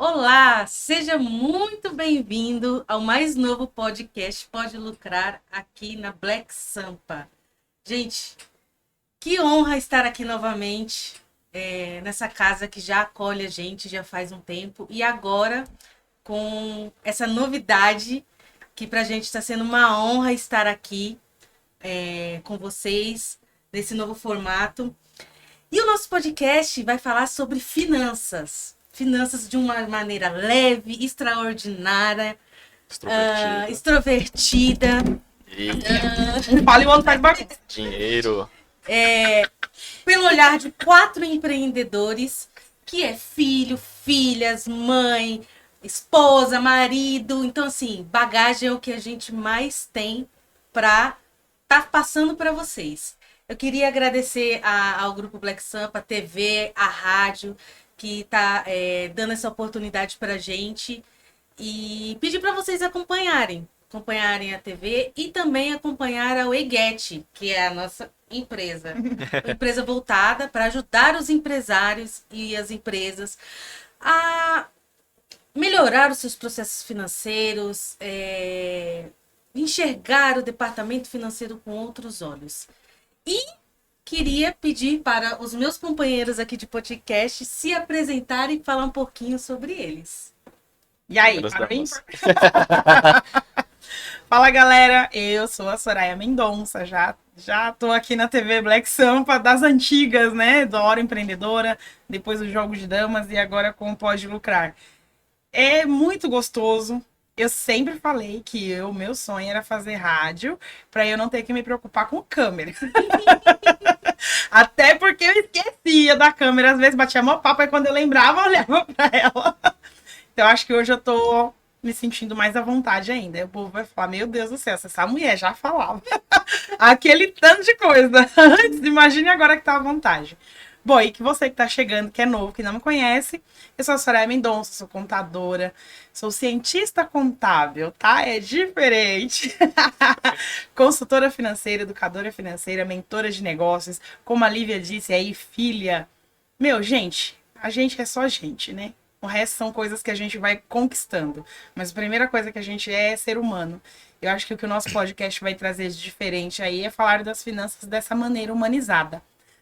Olá, seja muito bem-vindo ao mais novo podcast Pode Lucrar aqui na Black Sampa. Gente, que honra estar aqui novamente nessa casa que já acolhe a gente já faz um tempo e agora com essa novidade que para a gente está sendo uma honra estar aqui com vocês nesse novo formato. E o nosso podcast vai falar sobre finanças. Finanças de uma maneira leve, extraordinária, Extrovertido. extrovertida. E Um fala e o outro faz bagunça. dinheiro. Pelo olhar de 4 empreendedores, que é filho, filhas, mãe, esposa, marido. Então, assim, bagagem é o que a gente mais tem para estar passando para vocês. Eu queria agradecer ao Grupo Black Sampa, a TV, a rádio, que está dando essa oportunidade para a gente. E pedir para vocês acompanharem a TV e também acompanhar a Weget, que é a nossa empresa. Uma empresa voltada para ajudar os empresários e as empresas a melhorar os seus processos financeiros, enxergar o departamento financeiro com outros olhos. E queria pedir para os meus companheiros aqui de podcast se apresentarem e falar um pouquinho sobre eles. E aí, Menos para mim? damas. Fala, galera. Eu sou a Soraya Mendonça. Já tô aqui na TV Black Sampa das antigas, né? Da Hora Empreendedora, depois do Jogo de Damas e agora com o Pode Lucrar. É muito gostoso. Eu sempre falei que o meu sonho era fazer rádio para eu não ter que me preocupar com câmera. Até porque eu esquecia da câmera, às vezes batia mó papo, aí quando eu lembrava, eu olhava para ela. Então, acho que hoje eu tô me sentindo mais à vontade ainda. O povo vai falar, meu Deus do céu, essa mulher já falava aquele tanto de coisa antes, imagine agora que tá à vontade. Bom, e que você que tá chegando, que é novo, que não me conhece, eu sou a Soraya Mendonça, sou contadora, sou cientista contábil, tá? É diferente. Consultora financeira, educadora financeira, mentora de negócios, como a Lívia disse aí, filha. Meu, gente, a gente é só gente, né? O resto são coisas que a gente vai conquistando. Mas a primeira coisa que a gente é ser humano. Eu acho que o que o nosso podcast vai trazer de diferente aí é falar das finanças dessa maneira humanizada.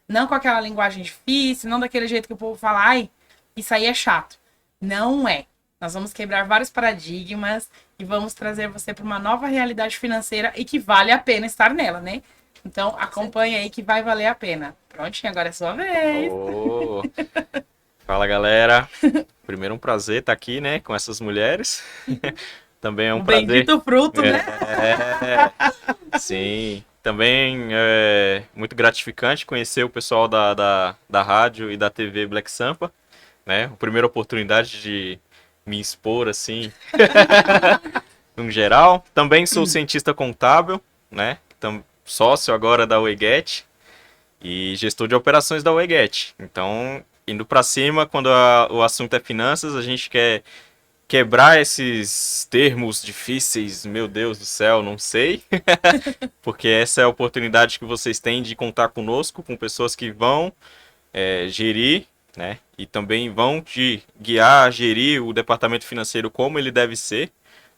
Não com aquela linguagem difícil, não daquele jeito que o povo fala, ai, isso aí é chato. Não é. Nós vamos quebrar vários paradigmas e vamos trazer você para uma nova realidade financeira e que vale a pena estar nela, né? Então, acompanha aí que vai valer a pena. Prontinho, agora é sua vez. Ô, Fala, galera. Primeiro um prazer estar aqui, né, com essas mulheres. Também é um O prazer. bendito fruto, né? Sim. Também é muito gratificante conhecer o pessoal da rádio e da TV Black Sampa, né? A primeira oportunidade de me expor, assim, no geral. Também sou cientista contábil, né? Sócio agora da Weget e gestor de operações da Weget. Então, indo para cima, quando o assunto é finanças, a gente quer quebrar esses termos difíceis, meu Deus do céu, não sei. Porque essa é a oportunidade que vocês têm de contar conosco, com pessoas que vão gerir, né? E também vão te guiar a gerir o departamento financeiro como ele deve ser,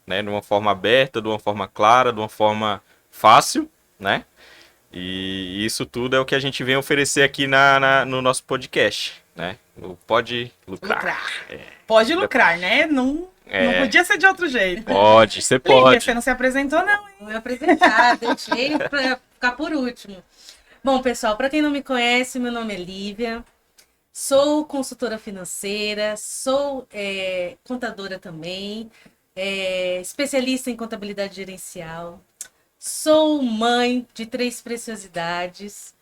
né? De uma forma aberta, de uma forma clara, de uma forma fácil, né? E isso tudo é o que a gente vem oferecer aqui no nosso podcast, né? O Pode Lucrar. Pode lucrar, né? Não podia ser de outro jeito. Pode, você Lívia, pode. você não se apresentou, não, hein? Vou me apresentar, deixei para ficar por último. Bom, pessoal, para quem não me conhece, meu nome é Lívia, sou consultora financeira, sou contadora também, especialista em contabilidade gerencial, sou mãe de 3 preciosidades,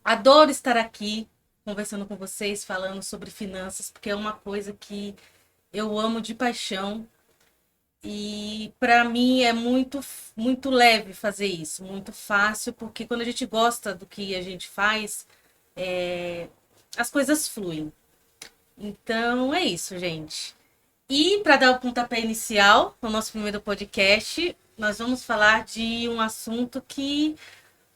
adoro estar aqui conversando com vocês, falando sobre finanças, porque é uma coisa que eu amo de paixão. E para mim é muito leve fazer isso, muito fácil, porque quando a gente gosta do que a gente faz, as coisas fluem. Então é isso, gente. E para dar o pontapé inicial no nosso primeiro podcast, nós vamos falar de um assunto que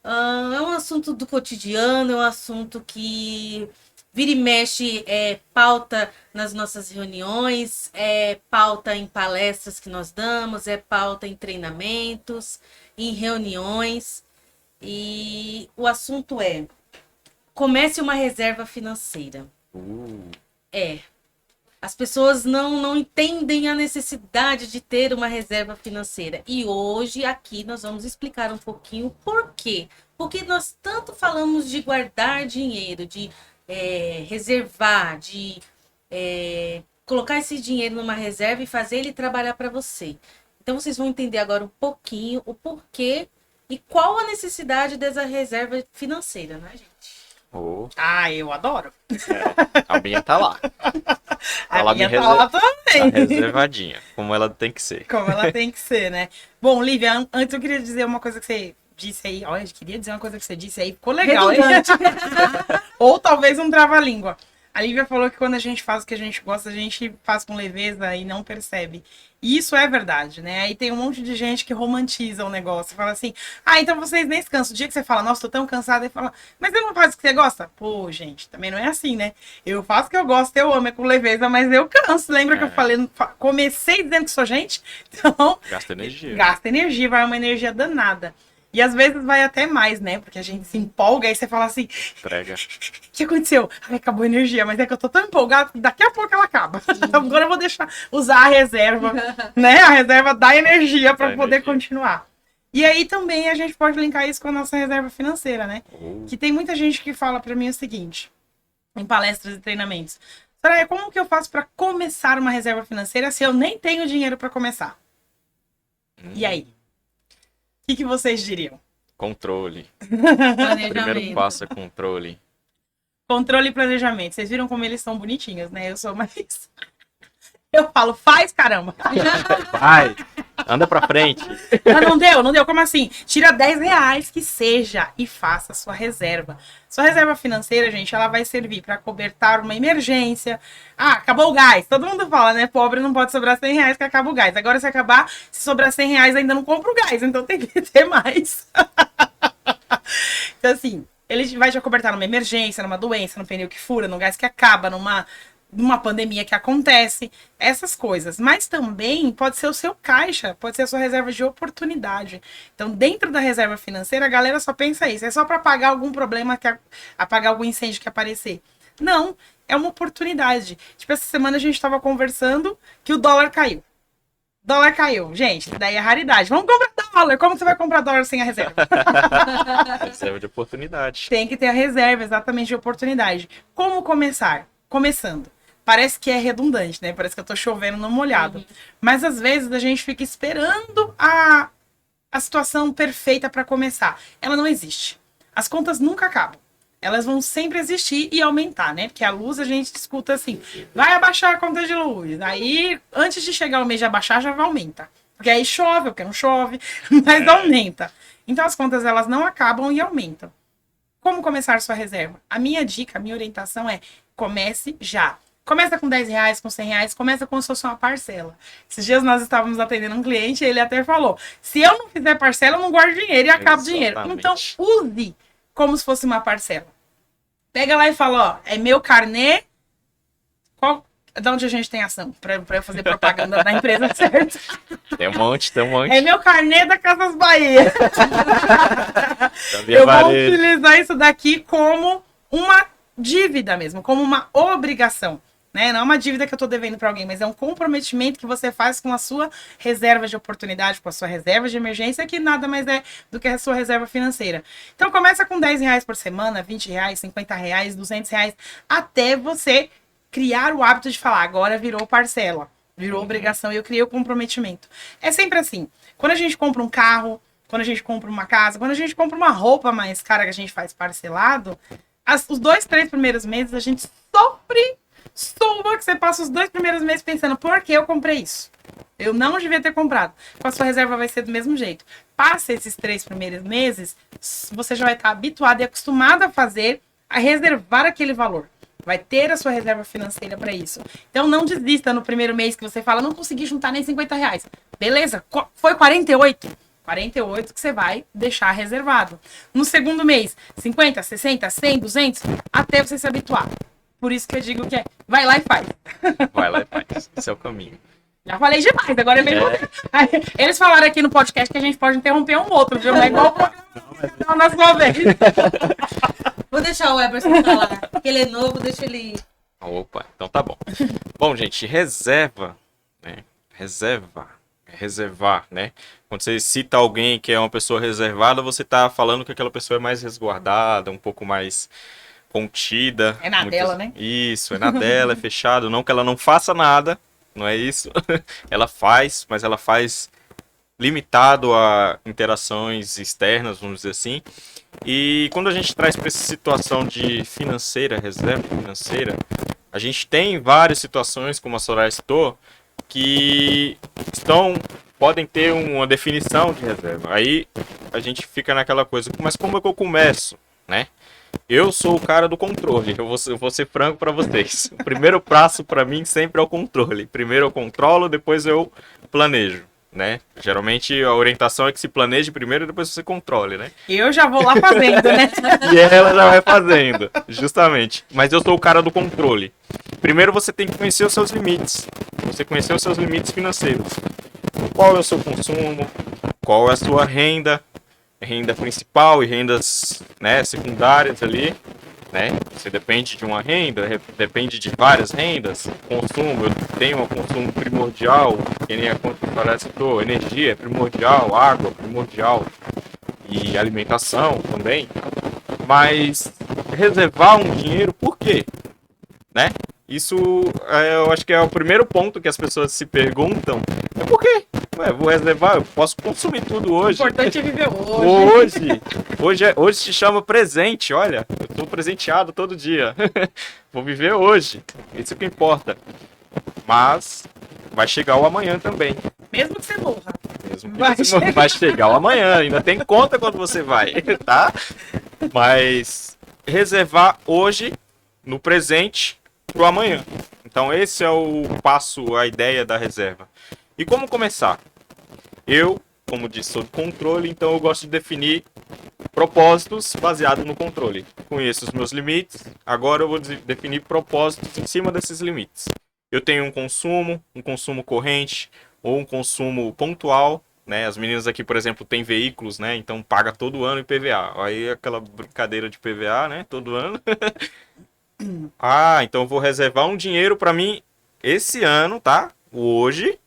é um assunto do cotidiano, é um assunto que vira e mexe, pauta nas nossas reuniões, pauta em palestras que nós damos, pauta em treinamentos, em reuniões. E o assunto é: comece uma reserva financeira. As pessoas não entendem a necessidade de ter uma reserva financeira. E hoje, aqui, nós vamos explicar um pouquinho por quê. Porque nós tanto falamos de guardar dinheiro, de reservar, de colocar esse dinheiro numa reserva e fazer ele trabalhar para você. Então, vocês vão entender agora um pouquinho o porquê e qual a necessidade dessa reserva financeira, né, gente? Eu adoro. A minha tá lá. A minha tá lá também. Tá reservadinha, como ela tem que ser. Como ela tem que ser, né? Bom, Lívia, antes eu queria dizer uma coisa que você disse aí. Olha, eu queria dizer uma coisa que você disse aí. Ficou legal, hein? Ou talvez um trava-língua. A Lívia falou que quando a gente faz o que a gente gosta, a gente faz com leveza e não percebe. E isso é verdade, né? Aí tem um monte de gente que romantiza o negócio. Fala assim, então vocês nem se cansam. O dia que você fala, nossa, tô tão cansada, e fala, mas você não faz o que você gosta? Pô, gente, também não é assim, né? Eu faço o que eu gosto, eu amo, é com leveza, mas eu canso. Lembra que eu falei, comecei dizendo que sou gente? Então, gasta energia. Gasta energia, vai uma energia danada. E às vezes vai até mais, né? Porque a gente se empolga e você fala assim... Prega. O que aconteceu? Acabou a energia, mas é que eu tô tão empolgada que daqui a pouco ela acaba. Agora eu vou usar a reserva, né? A reserva dá energia para poder continuar. E aí também a gente pode linkar isso com a nossa reserva financeira, né? Que tem muita gente que fala para mim o seguinte, em palestras e treinamentos. Soraya, como que eu faço para começar uma reserva financeira se eu nem tenho dinheiro para começar? E aí? O que vocês diriam? Controle. Planejamento. Primeiro passo é controle. Controle e planejamento. Vocês viram como eles são bonitinhos, né? Eu sou mais... Eu falo, faz, caramba. Vai, anda pra frente. Mas não deu. Como assim? Tira R$10 que seja e faça a sua reserva. Sua reserva financeira, gente, ela vai servir para cobertar uma emergência. Acabou o gás. Todo mundo fala, né? Pobre não pode sobrar R$100 que acaba o gás. Agora, se acabar, se sobrar R$100, ainda não compra o gás. Então, tem que ter mais. Então, assim, ele vai te cobertar numa emergência, numa doença, num pneu que fura, num gás que acaba, numa pandemia que acontece, essas coisas. Mas também pode ser o seu caixa, pode ser a sua reserva de oportunidade. Então, dentro da reserva financeira, a galera só pensa isso. É só para apagar algum problema, apagar algum incêndio que aparecer. Não, é uma oportunidade. Tipo, essa semana a gente estava conversando que o dólar caiu. Dólar caiu. Gente, daí é raridade. Vamos comprar dólar. Como você vai comprar dólar sem a reserva? Reserva de oportunidade. Tem que ter a reserva, exatamente, de oportunidade. Como começar? Começando. Parece que é redundante, né? Parece que eu tô chovendo no molhado. Mas às vezes a gente fica esperando a situação perfeita para começar. Ela não existe. As contas nunca acabam. Elas vão sempre existir e aumentar, né? Porque a luz a gente escuta assim, vai abaixar a conta de luz. Aí, antes de chegar o mês de abaixar, já vai aumentar. Porque aí chove, porque não chove, mas aumenta. Então as contas elas não acabam e aumentam. Como começar sua reserva? A minha dica, a minha orientação é comece já. Começa com R$10, com R$100, começa como se fosse uma parcela. Esses dias nós estávamos atendendo um cliente e ele até falou, se eu não fizer parcela, eu não guardo dinheiro e acabo o dinheiro. Então, use como se fosse uma parcela. Pega lá e fala, é meu carnê, de onde a gente tem ação? Para eu fazer propaganda da empresa certa. Tem um monte. É meu carnê da Casas Bahia. Eu vou utilizar isso daqui como uma dívida mesmo, como uma obrigação. Né? Não é uma dívida que eu estou devendo para alguém, mas é um comprometimento que você faz com a sua reserva de oportunidade, com a sua reserva de emergência, que nada mais é do que a sua reserva financeira. Então começa com R$10 por semana, R$20, R$50, R$200, até você criar o hábito de falar, agora virou parcela, virou obrigação e eu criei o comprometimento. É sempre assim, quando a gente compra um carro, quando a gente compra uma casa, quando a gente compra uma roupa mais cara que a gente faz parcelado, os 2, 3 primeiros meses a gente sofre que você passa os 2 primeiros meses pensando, por que eu comprei isso? Eu não devia ter comprado. Com a sua reserva vai ser do mesmo jeito. Passa esses 3 primeiros meses, você já vai estar habituado e acostumado a reservar aquele valor. Vai ter a sua reserva financeira para isso. Então não desista no primeiro mês que você fala, não consegui juntar nem R$50. Beleza, foi 48. 48 que você vai deixar reservado. No segundo mês, 50, 60, 100, 200, até você se habituar. Por isso que eu digo que vai lá e faz. Vai lá e faz. Esse é o caminho. Já falei demais, agora é bem. Eles falaram aqui no podcast que a gente pode interromper um outro, viu? Não é igual o programa na sua vez. Vou deixar o Eberson falar, porque ele é novo, deixa ele... Opa, então tá bom. Bom, gente, reserva, né? Reservar, né? Quando você cita alguém que é uma pessoa reservada, você tá falando que aquela pessoa é mais resguardada, um pouco mais contida. É na dela, né? Isso, é na dela, é fechado. Não que ela não faça nada, não é isso? Ela faz, mas ela faz limitado a interações externas, vamos dizer assim. E quando a gente traz para essa situação de financeira, reserva financeira, a gente tem várias situações, como a Soraya citou, que podem ter uma definição de reserva. Aí a gente fica naquela coisa, mas como é que eu começo, né? Eu sou o cara do controle, eu vou ser franco para vocês. O primeiro passo para mim sempre é o controle. Primeiro eu controlo, depois eu planejo, né? Geralmente a orientação é que se planeje primeiro e depois você controle, né? Eu já vou lá fazendo, né? E ela já vai fazendo, justamente. Mas eu sou o cara do controle. Primeiro você tem que conhecer os seus limites. Você conhecer os seus limites financeiros. Qual é o seu consumo? Qual é a sua renda? Renda principal e rendas, né, secundárias ali, né? Você depende de uma renda, depende de várias rendas. Consumo, eu tenho um consumo primordial, que nem a conta que parece que citou, energia é primordial, água é primordial e alimentação também. Mas reservar um dinheiro, por quê? Né? Isso eu acho que é o primeiro ponto que as pessoas se perguntam. É por quê? Ué, vou reservar, eu posso consumir tudo hoje. O importante é viver hoje. Hoje se chama presente, olha. Eu tô presenteado todo dia. Vou viver hoje. Isso que importa. Mas vai chegar o amanhã também. Mesmo que você morra. Mesmo que vai chegar o amanhã. Ainda tem conta quando você vai, tá? Mas reservar hoje, no presente, pro amanhã. Então esse é o passo, a ideia da reserva. E como começar? Eu, como disse, sou de controle, então eu gosto de definir propósitos baseados no controle. Conheço os meus limites, agora eu vou definir propósitos em cima desses limites. Eu tenho um consumo corrente ou um consumo pontual, né? As meninas aqui, por exemplo, têm veículos, né? Então paga todo ano IPVA. Aí aquela brincadeira de IPVA, né? Todo ano. Então eu vou reservar um dinheiro para mim esse ano, tá? Hoje,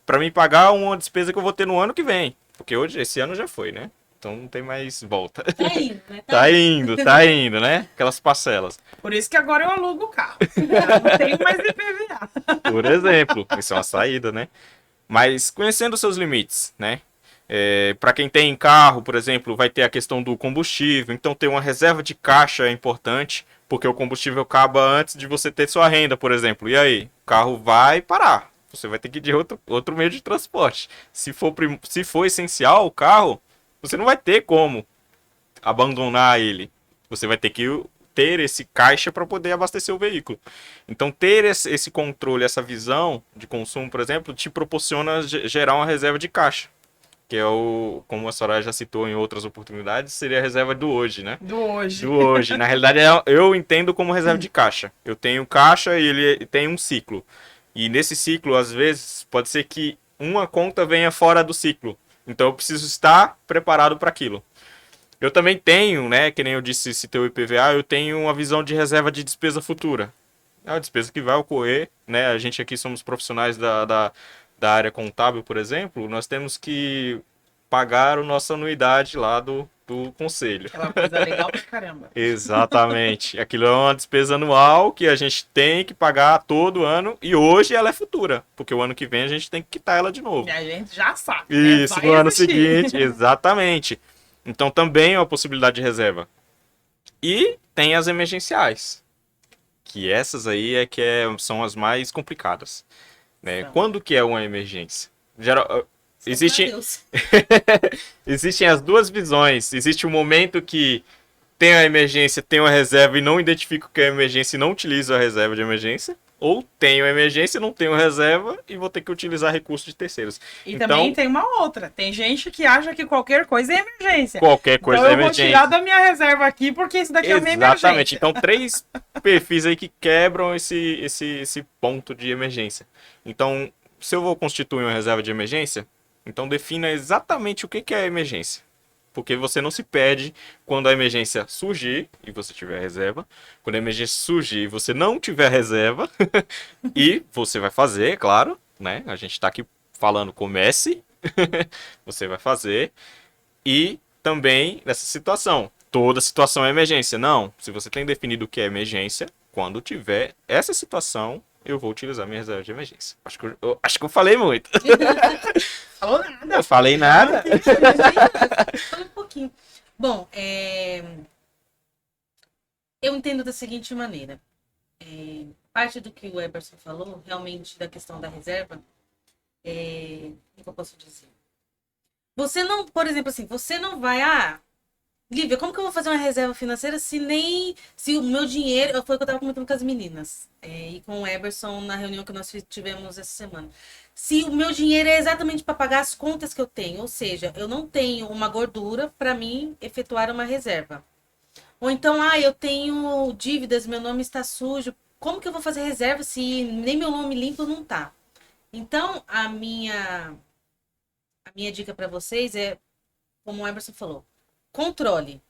para mim pagar uma despesa que eu vou ter no ano que vem. Porque hoje, esse ano já foi, né? Então não tem mais volta. Tá indo, né? Tá indo, né? Aquelas parcelas. Por isso que agora eu alugo o carro. Não tenho mais IPVA. Por exemplo, isso é uma saída, né? Mas conhecendo os seus limites, né? Para quem tem carro, por exemplo, vai ter a questão do combustível. Então ter uma reserva de caixa é importante, porque o combustível acaba antes de você ter sua renda, por exemplo. E aí? O carro vai parar. Você vai ter que ir de outro meio de transporte. Se for essencial o carro, você não vai ter como abandonar ele. Você vai ter que ter esse caixa para poder abastecer o veículo. Então ter esse controle, essa visão de consumo, por exemplo, te proporciona gerar uma reserva de caixa. Que é como a Soraya já citou em outras oportunidades, seria a reserva do hoje, né? Do hoje. Do hoje. Na realidade, eu entendo como reserva de caixa. Eu tenho caixa e ele tem um ciclo. E nesse ciclo, às vezes, pode ser que uma conta venha fora do ciclo. Então eu preciso estar preparado para aquilo. Eu também tenho, né, que nem eu disse, citei o IPVA, eu tenho uma visão de reserva de despesa futura. É uma despesa que vai ocorrer, né? A gente aqui somos profissionais da área contábil, por exemplo, nós temos que pagar a nossa anuidade lá do conselho. Aquela coisa legal pra caramba. Exatamente. Aquilo é uma despesa anual que a gente tem que pagar todo ano e hoje ela é futura, porque o ano que vem a gente tem que quitar ela de novo. E a gente já sabe. Isso, Vai no ano existir. seguinte, exatamente. Então também é uma possibilidade de reserva. E tem as emergenciais, que essas aí são as mais complicadas. Né? Quando que é uma emergência? Existem as duas visões. Existe um momento que tem a emergência, tem uma reserva e não identifica o que é emergência e não utiliza a reserva de emergência. ou tenho emergência, não tenho reserva e vou ter que utilizar recursos de terceiros. E Então, também tem uma outra. Tem gente que acha que qualquer coisa é emergência. qualquer coisa Então é eu vou emergência. tirar da minha reserva aqui, porque isso daqui é uma emergência. Exatamente. Então, 3 perfis aí que quebram esse ponto de emergência. Então, se eu vou constituir uma reserva de emergência, então defina exatamente o que é emergência. Porque você não se perde quando a emergência surgir e você tiver reserva. Quando a emergência surgir e você não tiver reserva. E você vai fazer, é claro, né? A gente está aqui falando comece. Você vai fazer. E também nessa situação. Toda situação é emergência. Não. Se você tem definido o que é emergência, quando tiver essa situação, eu vou utilizar minha reserva de emergência. Acho que eu falei muito. Falou nada. Eu falei nada. Fala um pouquinho. Bom, eu entendo da seguinte maneira. Parte do que o Eberson falou, realmente, da questão da reserva, o que eu posso dizer? Você não, por exemplo, assim, você não vai, Lívia, como que eu vou fazer uma reserva financeira se o meu dinheiro, foi o que eu estava comentando com as meninas, e com o Eberson na reunião que nós tivemos essa semana. Se o meu dinheiro é exatamente para pagar as contas que eu tenho, ou seja, eu não tenho uma gordura para mim efetuar uma reserva. Ou então, eu tenho dívidas, meu nome está sujo. Como que eu vou fazer reserva se nem meu nome limpo não tá? Então, a minha dica para vocês é, como o Emerson falou, controle.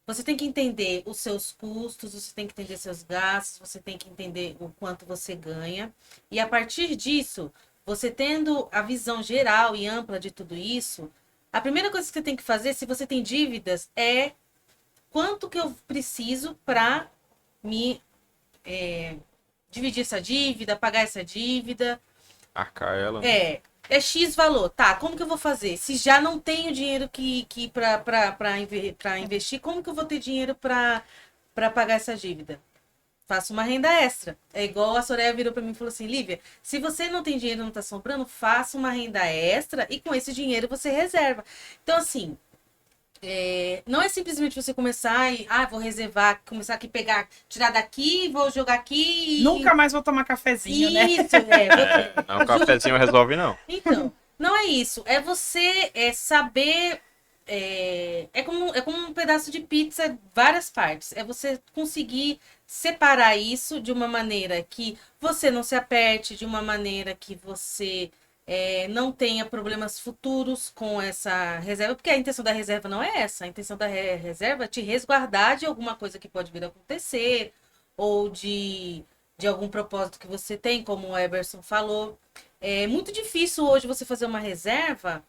Você tem que entender os seus custos, você tem que entender seus gastos, você tem que entender o quanto você ganha. E a partir disso, você tendo a visão geral e ampla de tudo isso, a primeira coisa que você tem que fazer, se você tem dívidas, é quanto que eu preciso para me dividir essa dívida, pagar essa dívida. Arcar ela. Né? É X valor. Tá, como que eu vou fazer? Se já não tenho dinheiro que para investir, como que eu vou ter dinheiro para pagar essa dívida? Faça uma renda extra. É igual a Soraya virou para mim e falou assim, Lívia, se você não tem dinheiro, não tá sobrando, faça uma renda extra e com esse dinheiro você reserva. Então, assim, não é simplesmente você começar e, vou reservar, começar aqui, tirar daqui, vou jogar aqui e... Nunca mais vou tomar cafezinho, né? Isso, Não, o cafezinho resolve, não. Então, não é isso. É você saber... É como um pedaço de pizza, várias partes. É você conseguir separar isso de uma maneira que você não se aperte, de uma maneira que você não tenha problemas futuros com essa reserva, porque a intenção da reserva não é essa. A intenção da reserva é te resguardar de alguma coisa que pode vir a acontecer, ou de algum propósito que você tem, como o Eberson falou. É muito difícil hoje você fazer uma reserva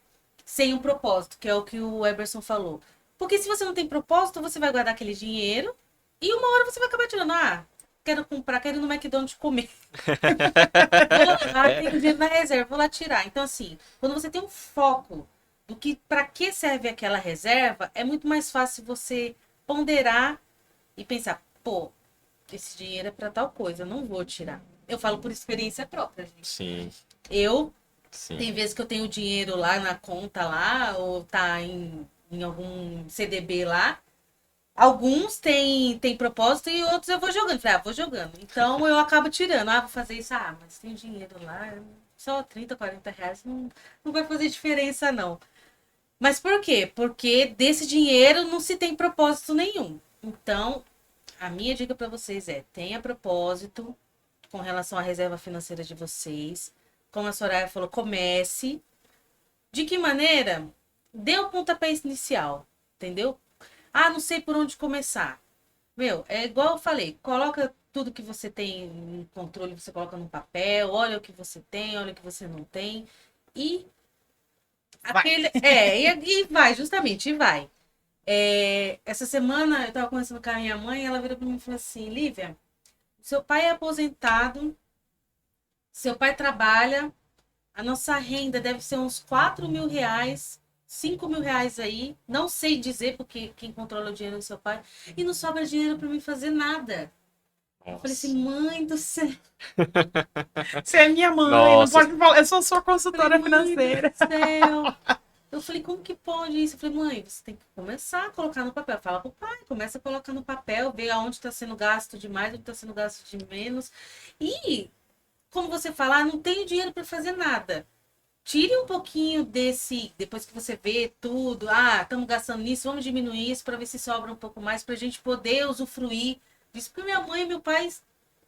sem um propósito, que é o que o Eberson falou. Porque se você não tem propósito, você vai guardar aquele dinheiro e uma hora você vai acabar tirando. Quero ir no McDonald's comer. Tenho dinheiro na reserva, vou lá tirar. Então, assim, quando você tem um foco do que para que serve aquela reserva, é muito mais fácil você ponderar e pensar, esse dinheiro é para tal coisa, eu não vou tirar. Eu falo por experiência própria, gente. Sim. Tem vezes que eu tenho dinheiro lá na conta lá, ou tá em algum CDB lá. Alguns têm propósito e outros eu vou jogando. Falei, vou jogando. Então eu acabo tirando. Vou fazer isso. Mas tem dinheiro lá, só 30, 40 reais não vai fazer diferença, não. Mas por quê? Porque desse dinheiro não se tem propósito nenhum. Então, a minha dica para vocês tenha propósito com relação à reserva financeira de vocês. Como a Soraya falou, comece. De que maneira? Dê o pontapé inicial, entendeu? Não sei por onde começar. É igual eu falei, coloca tudo que você tem em controle, você coloca no papel, olha o que você tem, olha o que você não tem. E e vai, justamente, e vai. Essa semana eu estava conversando com a minha mãe, ela virou para mim e falou assim, Lívia, seu pai é aposentado, seu pai trabalha, a nossa renda deve ser uns 4 mil reais, 5 mil reais aí. Não sei dizer, porque quem controla o dinheiro é o seu pai. E não sobra dinheiro para mim fazer nada. Nossa. Eu falei assim, mãe do céu. Você é minha mãe, não pode falar. Eu sou sua consultora financeira. Mãe do céu. Eu falei, como que pode isso? Eu falei, mãe, você tem que começar a colocar no papel. Fala pro pai, começa a colocar no papel, ver aonde está sendo gasto demais, onde está sendo gasto de menos. E como você falar, não tenho dinheiro para fazer nada. Tire um pouquinho desse, depois que você vê tudo, estamos gastando nisso, vamos diminuir isso para ver se sobra um pouco mais para a gente poder usufruir disso. Porque minha mãe e meu pai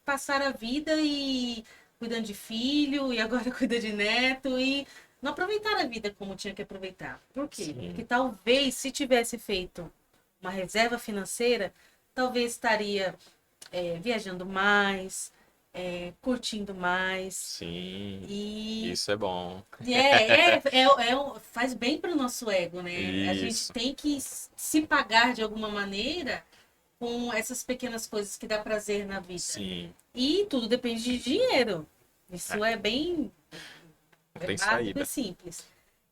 passaram a vida e cuidando de filho, e agora cuida de neto, e não aproveitaram a vida como tinha que aproveitar. Por quê? Sim. Porque talvez, se tivesse feito uma reserva financeira, talvez estaria viajando mais, curtindo mais. Sim, E isso é bom. faz bem para o nosso ego, né? A gente Isso. tem que se pagar de alguma maneira com essas pequenas coisas que dá prazer na vida. Sim, E tudo depende de dinheiro. Isso é bem não tem básico saída. e simples.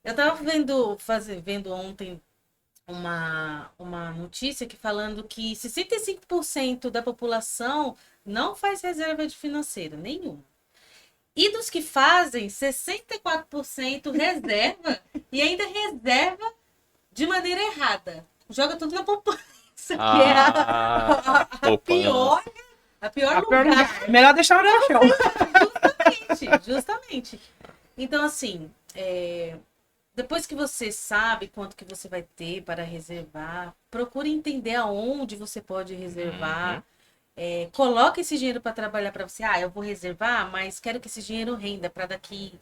Eu estava vendo ontem uma notícia que falando que 65% da população não faz reserva de financeira nenhuma. E dos que fazem, 64% reserva e ainda reserva de maneira errada. Joga tudo na poupança, que é a Poupança. pior, a pior A pior lugar. lugar. Melhor deixar no caixão. Justamente. Então, assim, depois que você sabe quanto que você vai ter para reservar, procure entender aonde você pode reservar. Coloque esse dinheiro para trabalhar para você. Eu vou reservar, mas quero que esse dinheiro renda para daqui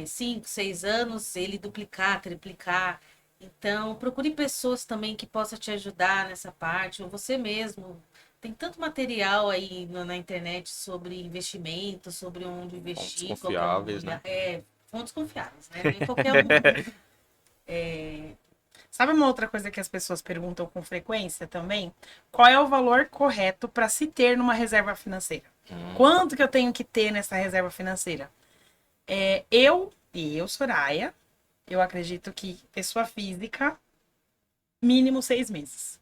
5, 6 anos ele duplicar, triplicar. Então, procure pessoas também que possam te ajudar nessa parte, ou você mesmo. Tem tanto material aí na internet sobre investimento, sobre onde investir. Fontes confiáveis, né? Fontes confiáveis, né? Nem qualquer um. Sabe uma outra coisa que as pessoas perguntam com frequência também? Qual é o valor correto para se ter numa reserva financeira? Quanto que eu tenho que ter nessa reserva financeira? Eu, Soraya, eu acredito que pessoa física, mínimo 6 meses.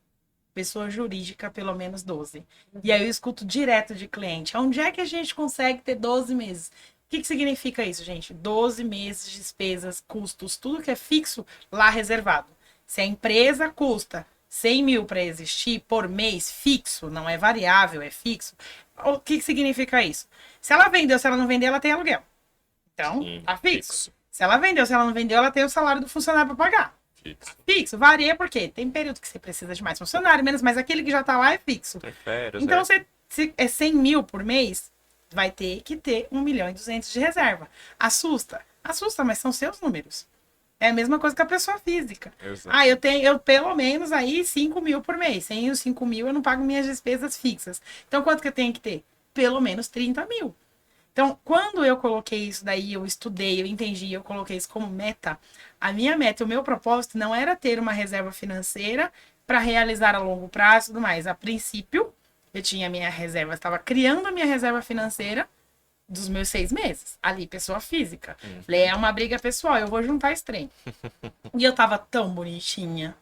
Pessoa jurídica, pelo menos 12. E aí eu escuto direto de cliente. Onde é que a gente consegue ter 12 meses? O que significa isso, gente? 12 meses de despesas, custos, tudo que é fixo lá reservado. Se a empresa custa 100 mil para existir por mês, fixo, não é variável, é fixo. O que significa isso? Se ela vendeu, se ela não vendeu, ela tem aluguel. Então, Sim, tá fixo. Se ela vendeu, se ela não vendeu, ela tem o salário do funcionário para pagar. Fixo. Fixo, varia porque tem período que você precisa de mais funcionário, menos, mas aquele que já tá lá é fixo. Tem férias, Então, se é 100 mil por mês, vai ter que ter 1.200.000 de reserva. Assusta? Assusta, mas são seus números. É a mesma coisa que a pessoa física. Exato. Eu pelo menos aí 5 mil por mês. Sem os 5 mil eu não pago minhas despesas fixas. Então, quanto que eu tenho que ter? Pelo menos 30 mil. Então, quando eu coloquei isso daí, eu estudei, eu entendi, eu coloquei isso como meta, a minha meta, o meu propósito não era ter uma reserva financeira para realizar a longo prazo e tudo mais. A princípio, eu tinha a minha reserva, estava criando a minha reserva financeira dos meus 6 meses. Ali, pessoa física. Falei, é uma briga pessoal, eu vou juntar esse trem. E eu tava tão bonitinha.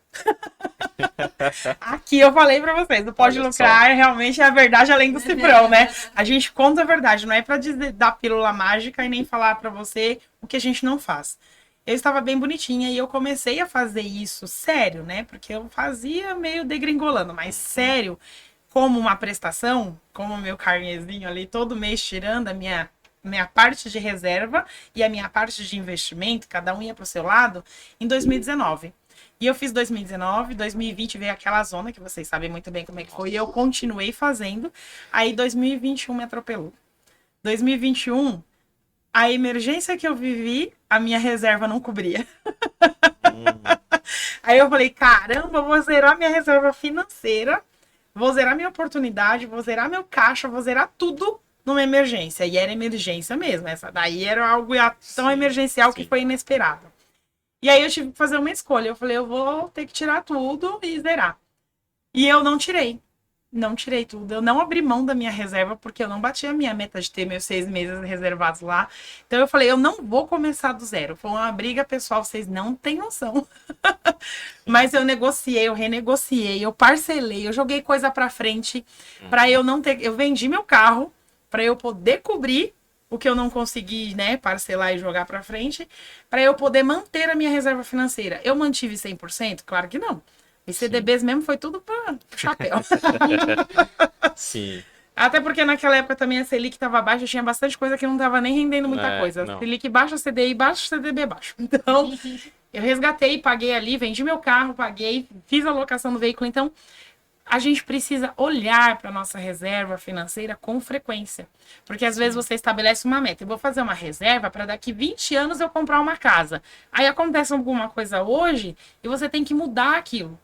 Aqui eu falei pra vocês, não pode Olha lucrar, realmente é a verdade além do cifrão, né? A gente conta a verdade, não é pra dar pílula mágica e nem falar pra você o que a gente não faz. Eu estava bem bonitinha e eu comecei a fazer isso sério, né? Porque eu fazia meio degringolando, mas sério, como uma prestação, como o meu carnezinho ali, todo mês tirando a minha parte de reserva e a minha parte de investimento, cada um ia pro seu lado, em 2019. E eu fiz 2019, 2020 veio aquela zona que vocês sabem muito bem como é que foi, e eu continuei fazendo. Aí 2021 me atropelou. 2021, a emergência que eu vivi, a minha reserva não cobria. Aí eu falei, caramba, eu vou zerar minha reserva financeira, vou zerar minha oportunidade, vou zerar meu caixa, vou zerar tudo numa emergência. E era emergência mesmo, essa daí era algo tão emergencial que foi inesperado. E aí eu tive que fazer uma escolha. Eu falei, eu vou ter que tirar tudo e zerar. E eu não tirei. Não tirei tudo. Eu não abri mão da minha reserva, porque eu não bati a minha meta de ter meus 6 meses reservados lá. Então eu falei, eu não vou começar do zero. Foi uma briga pessoal, vocês não têm noção. Mas eu negociei, eu renegociei, eu parcelei, eu joguei coisa pra frente pra eu não ter... Eu vendi meu carro pra eu poder cobrir o que eu não consegui, né, parcelar e jogar pra frente, para eu poder manter a minha reserva financeira. Eu mantive 100%? Claro que não. Os CDBs mesmo foi tudo para chapéu. Sim. Até porque naquela época também a Selic estava baixa, tinha bastante coisa que não estava nem rendendo muita coisa. Não. Selic baixa, CDI baixa, CDB baixo. Então, eu resgatei, paguei ali, vendi meu carro, paguei, fiz a locação do veículo. Então, a gente precisa olhar para nossa reserva financeira com frequência. Porque às vezes você estabelece uma meta. Eu vou fazer uma reserva para daqui 20 anos eu comprar uma casa. Aí acontece alguma coisa hoje e você tem que mudar aquilo.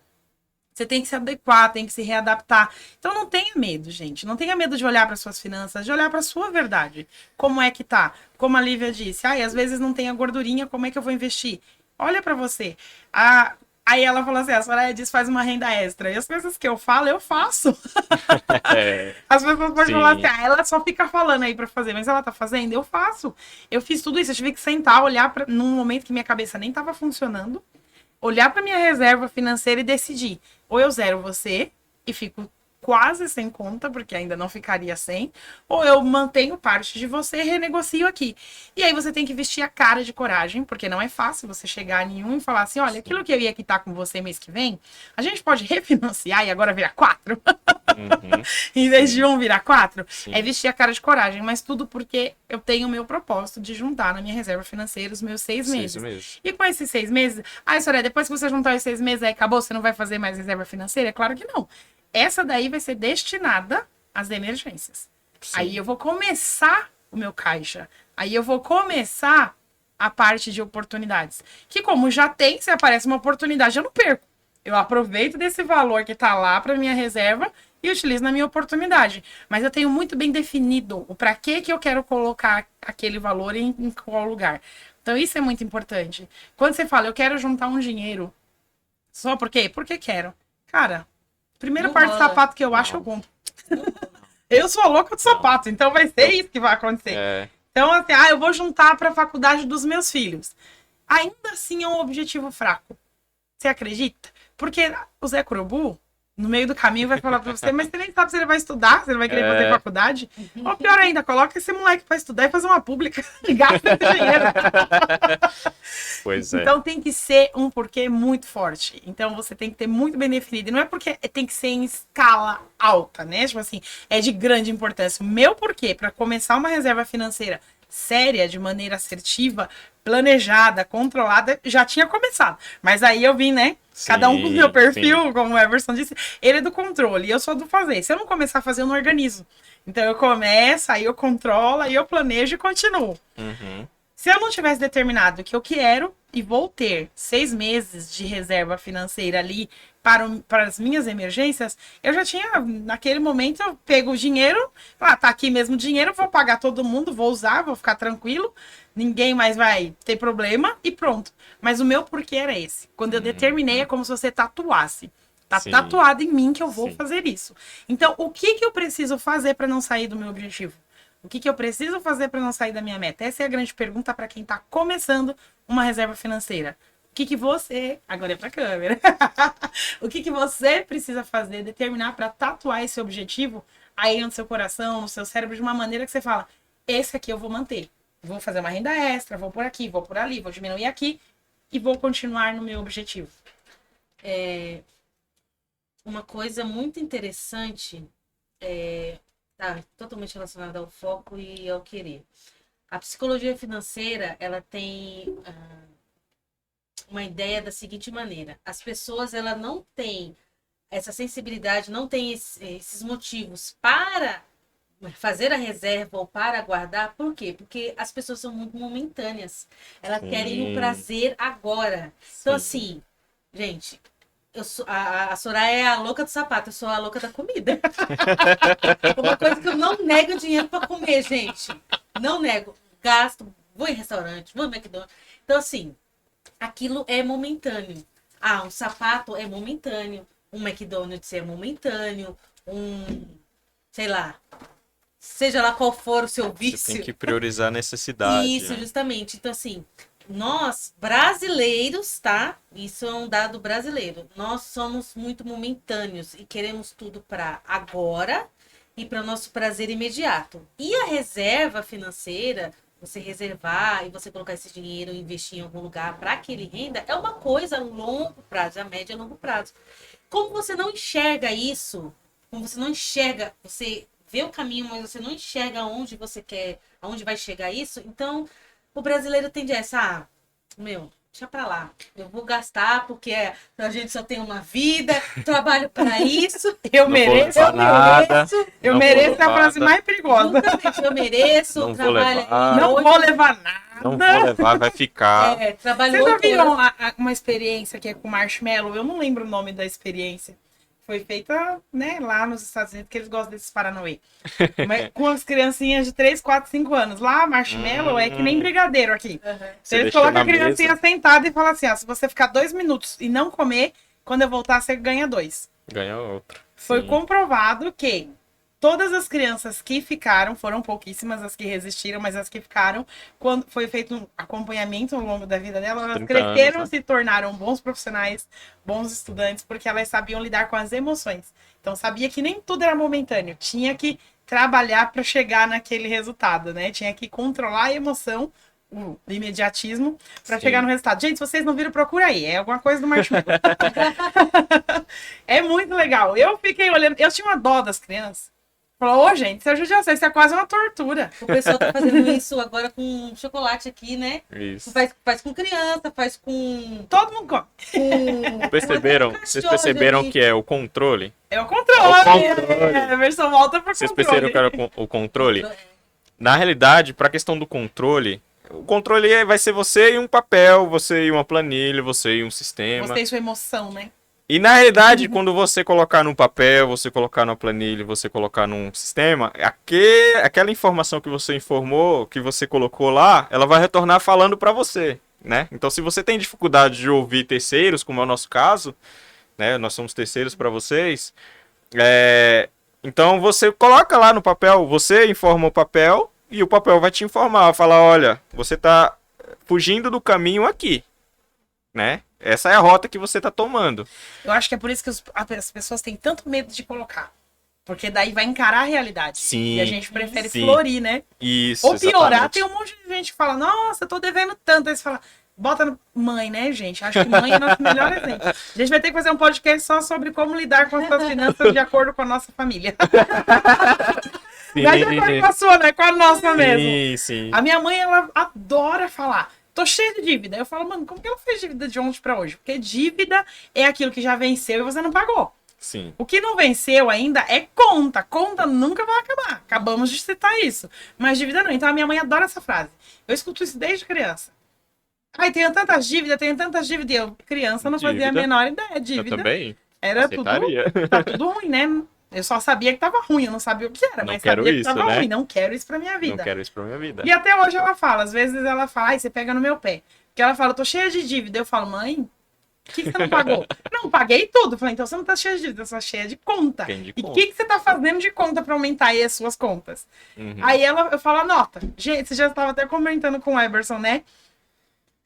Você tem que se adequar, tem que se readaptar. Então não tenha medo, gente. Não tenha medo de olhar para suas finanças, de olhar para sua verdade. Como é que tá? Como a Lívia disse, às vezes não tem a gordurinha, como é que eu vou investir? Olha para você. Aí ela falou assim, a Soraya diz faz uma renda extra. E as coisas que eu falo, eu faço. As pessoas podem falar assim, ela só fica falando aí para fazer, mas ela tá fazendo? Eu faço. Eu fiz tudo isso, eu tive que sentar, olhar num momento que minha cabeça nem tava funcionando, olhar para minha reserva financeira e decidir. Ou eu zero você e fico quase sem conta, porque ainda não ficaria sem, ou eu mantenho parte de você e renegocio aqui. E aí você tem que vestir a cara de coragem, porque não é fácil você chegar em um e falar assim, olha, aquilo que eu ia quitar com você mês que vem, a gente pode refinanciar e agora virar 4? Em vez de 1 virar 4? Sim. É vestir a cara de coragem, mas tudo porque eu tenho o meu propósito de juntar na minha reserva financeira os meus 6 meses. E com esses 6 meses, Soraya, depois que você juntar os 6 meses, aí acabou, você não vai fazer mais reserva financeira? Claro que não. Essa daí vai ser destinada às emergências. Sim. Aí eu vou começar o meu caixa. Aí eu vou começar a parte de oportunidades. Que como já tem, se aparece uma oportunidade, eu não perco. Eu aproveito desse valor que tá lá para minha reserva e utilizo na minha oportunidade. Mas eu tenho muito bem definido o para que eu quero colocar aquele valor em qual lugar. Então isso é muito importante. Quando você fala, eu quero juntar um dinheiro, só por quê? Porque quero. Cara, primeiro par de sapato que eu acho, eu compro. Eu sou louca de sapato, então vai ser isso que vai acontecer. Então, assim, eu vou juntar para a faculdade dos meus filhos. Ainda assim é um objetivo fraco. Você acredita? Porque o Zé Curubu, no meio do caminho, vai falar para você, mas você nem sabe se ele vai estudar, se ele vai querer fazer faculdade. Ou pior ainda, coloca esse moleque para estudar e fazer uma pública e gasta esse dinheiro. Pois é. Então tem que ser um porquê muito forte. Então você tem que ter muito bem definido. E não é porque tem que ser em escala alta, né? Tipo assim, é de grande importância. O meu porquê para começar uma reserva financeira séria, de maneira assertiva, planejada, controlada, já tinha começado. Mas aí eu vim, né? Cada um com o seu perfil, sim. Como o Everson disse, ele é do controle e eu sou do fazer. Se eu não começar a fazer, eu não organizo. Então eu começo, aí eu controlo, aí eu planejo e continuo. Se eu não tivesse determinado que eu quero e vou ter 6 meses de reserva financeira ali para as minhas emergências, eu já tinha, naquele momento, eu pego o dinheiro, tá aqui mesmo o dinheiro, vou pagar todo mundo, vou usar, vou ficar tranquilo, ninguém mais vai ter problema e pronto. Mas o meu porquê era esse. Quando eu determinei, é como se você tatuasse. Tá tatuado em mim que eu vou fazer isso. Então, o que eu preciso fazer para não sair do meu objetivo? O que eu preciso fazer para não sair da minha meta? Essa é a grande pergunta para quem está começando uma reserva financeira. O que você... Agora é para a câmera. O que você precisa fazer, determinar para tatuar esse objetivo aí no seu coração, no seu cérebro, de uma maneira que você fala, esse aqui eu vou manter. Vou fazer uma renda extra, vou por aqui, vou por ali, vou diminuir aqui e vou continuar no meu objetivo. Uma coisa muito interessante tá totalmente relacionada ao foco e ao querer. A psicologia financeira, ela tem uma ideia da seguinte maneira. As pessoas, ela não têm essa sensibilidade, não têm esses motivos para fazer a reserva ou para guardar. Por quê? Porque as pessoas são muito momentâneas. Elas querem o prazer agora. Então, assim, gente... a Soraya é a louca do sapato, eu sou a louca da comida. Uma coisa que eu não nego dinheiro para comer, gente. Não nego. Gasto, vou em restaurante, vou no McDonald's. Então, assim, aquilo é momentâneo. Um sapato é momentâneo. Um McDonald's é momentâneo. Sei lá. Seja lá qual for o seu vício. Você tem que priorizar a necessidade. Isso, né? Justamente. Então, assim... Nós, brasileiros, tá? Isso é um dado brasileiro. Nós somos muito momentâneos e queremos tudo para agora e para o nosso prazer imediato. E a reserva financeira, você reservar e você colocar esse dinheiro e investir em algum lugar para que ele renda, é uma coisa a longo prazo, a média a longo prazo. Como você não enxerga isso, como você não enxerga, você vê o caminho, mas você não enxerga aonde você quer, aonde vai chegar isso. Então, o brasileiro tende a essa, meu, deixa pra lá. Eu vou gastar porque a gente só tem uma vida, trabalho para isso. Eu Não mereço, vou levar nada. eu não vou mereço é a levar frase nada, mais perigosa. Justamente, eu mereço, Não vou trabalho levar. aí Não oito- vou levar nada. Não vou levar, vai ficar. trabalho Vocês já 8 viram horas. uma experiência que é com marshmallow? Eu não lembro o nome da experiência. Foi feita, né, lá nos Estados Unidos, que eles gostam desses Paranauê. Mas com as criancinhas de 3, 4, 5 anos. Lá, marshmallow é que nem brigadeiro aqui. Aham. Você Eles deixa colocam na a criancinha mesa, sentada e falam assim, ó, se você ficar 2 minutos e não comer, quando eu voltar, você ganha 2. ganha outro. Foi Sim. comprovado que todas as crianças que ficaram, foram pouquíssimas as que resistiram, mas as que ficaram, quando foi feito um acompanhamento ao longo da vida delas, elas 30 cresceram, anos, né? se tornaram bons profissionais, bons estudantes, porque elas sabiam lidar com as emoções. Então sabia que nem tudo era momentâneo, tinha que trabalhar para chegar naquele resultado, né? Tinha que controlar a emoção, o imediatismo, para Sim. chegar no resultado. Gente, se vocês não viram, procura aí, é alguma coisa do marshmallow. É muito legal. Eu fiquei olhando, eu tinha uma dó das crianças. Falou, ô gente, isso é judiação, isso é quase uma tortura. O pessoal tá fazendo isso agora com chocolate aqui, né? Isso. Faz com criança, faz com. Todo mundo come. Perceberam? com Vocês cachorro perceberam ali. que é o controle? É o controle. É o controle. A versão volta pro Vocês controle. perceberam que era o controle? Na realidade, para a questão do controle, o controle vai ser você e um papel, você e uma planilha, você e um sistema. Você e sua emoção, né? E na realidade, quando você colocar num papel, você colocar numa planilha, você colocar num sistema, aquela informação que você informou, que você colocou lá, ela vai retornar falando para você, né? Então, se você tem dificuldade de ouvir terceiros, como é o nosso caso, né? Nós somos terceiros para vocês. Então, você coloca lá no papel, você informa o papel e o papel vai te informar, vai falar, olha, você tá fugindo do caminho aqui, né? Essa é a rota que você tá tomando. Eu acho que é por isso que as pessoas têm tanto medo de colocar. Porque daí vai encarar a realidade. Sim, E a gente prefere sim. florir, né? Isso, Ou piorar, exatamente. tem um monte de gente que fala, nossa, eu tô devendo tanto. Aí você fala, bota no... Mãe, né, gente? Acho que mãe é nosso melhor exemplo. A gente vai ter que fazer um podcast só sobre como lidar com as suas finanças de acordo com a nossa família. Sim, Não é de acordo com a sua, né? Com a nossa mesmo. sim, sim. A minha mãe, ela adora falar. Tô cheia de dívida. Eu falo, mano, como que ela fez dívida de ontem pra hoje? Porque dívida é aquilo que já venceu e você não pagou. Sim. O que não venceu ainda é conta. Conta nunca vai acabar. Acabamos de citar isso. Mas dívida não. Então a minha mãe adora essa frase. Eu escuto isso desde criança. Ai, tenho tantas dívidas, tenho tantas dívidas. E eu, criança, não fazia a Dívida. menor ideia. Eu Dívida também era tudo, aceitaria. tá tudo ruim, né? Eu só sabia que tava ruim, eu não sabia o que era, Não mas quero sabia que isso, tava né? ruim. Não quero isso pra minha vida. Não quero isso pra minha vida. E até hoje ela fala, às vezes ela fala, ai, você pega no meu pé. Porque ela fala, eu tô cheia de dívida. Eu falo, mãe, o que você não pagou? Não, paguei tudo. Eu falei, então você não tá cheia de dívida, você tá cheia de conta. Tem de E o conta. que você tá fazendo de conta pra aumentar aí as suas contas? Uhum. Aí eu falo, anota. Gente, você já estava até comentando com o Eberson, né?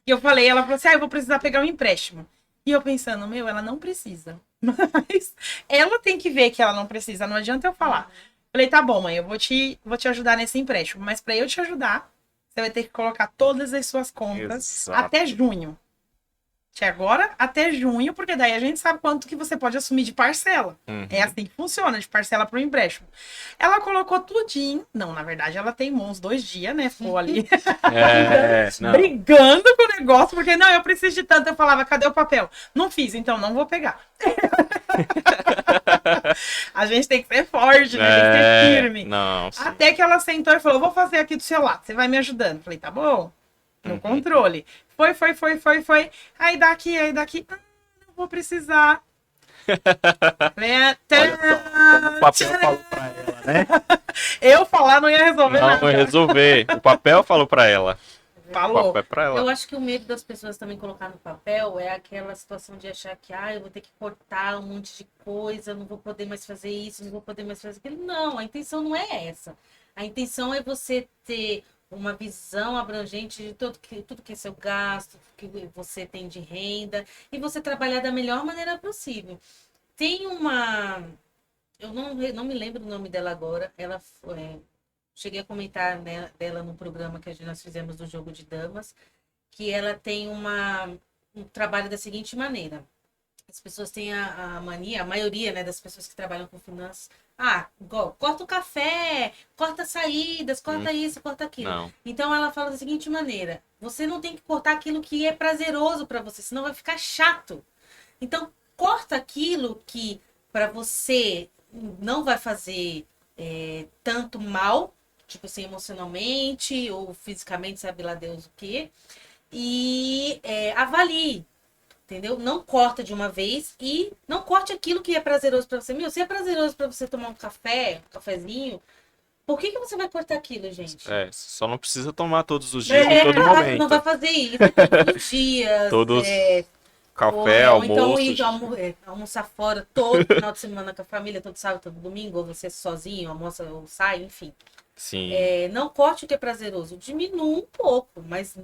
E eu falei, ela falou assim, eu vou precisar pegar um empréstimo. E eu pensando, meu, ela não precisa. Mas ela tem que ver que ela não precisa, não adianta eu falar. Falei, tá bom, mãe, eu vou te ajudar nesse empréstimo. Mas pra eu te ajudar, você vai ter que colocar todas as suas contas Exato. até junho. De agora até junho, porque daí a gente sabe quanto que você pode assumir de parcela. Uhum. É assim que funciona, de parcela para o empréstimo. Ela colocou tudinho. Não, na verdade, ela tem uns 2 dias, né? Ficou ali Não. brigando com o negócio, porque não, eu preciso de tanto. Eu falava, cadê o papel? Não fiz, então não vou pegar. A gente tem que ser forte, né? Tem que ser firme. Não, sim. Até que ela sentou e falou, vou fazer aqui do seu lado, você vai me ajudando. Falei, tá bom. No Uhum. controle. Foi. Aí daqui. Não vou precisar. Olha só, como o papel falou pra ela, né? Eu falar não ia resolver Não nada. vai resolver. O papel falou pra ela. O Falou. papel é pra Eu ela. acho que o medo das pessoas também colocar no papel é aquela situação de achar que eu vou ter que cortar um monte de coisa, não vou poder mais fazer isso, não vou poder mais fazer aquilo. Não, a intenção não é essa. A intenção é você ter uma visão abrangente de tudo que é seu gasto, que você tem de renda, e você trabalhar da melhor maneira possível. Tem uma... Eu não me lembro o nome dela agora. Ela foi... Cheguei a comentar dela no programa que nós fizemos do Jogo de Damas, que ela tem um trabalho da seguinte maneira. As pessoas têm a mania, a maioria, né, das pessoas que trabalham com finanças, Corta o café, corta saídas, corta isso, corta aquilo. Não. Então ela fala da seguinte maneira: você não tem que cortar aquilo que é prazeroso para você, senão vai ficar chato. Então corta aquilo que para você não vai fazer tanto mal, tipo assim, emocionalmente ou fisicamente, sabe lá Deus o quê. E avalie, entendeu? Não corta de uma vez e não corte aquilo que é prazeroso pra você. Meu, se é prazeroso pra você tomar um café, um cafezinho, por que você vai cortar aquilo, gente? Só não precisa tomar todos os dias, em todo momento. Não vai fazer isso todos os dias. Todos café, ou então almoço. ir almoçar fora todo final de semana com a família, todo sábado, todo domingo, ou você sozinho, almoça ou sai, enfim. Sim. Não corte o que é prazeroso, diminua um pouco, mas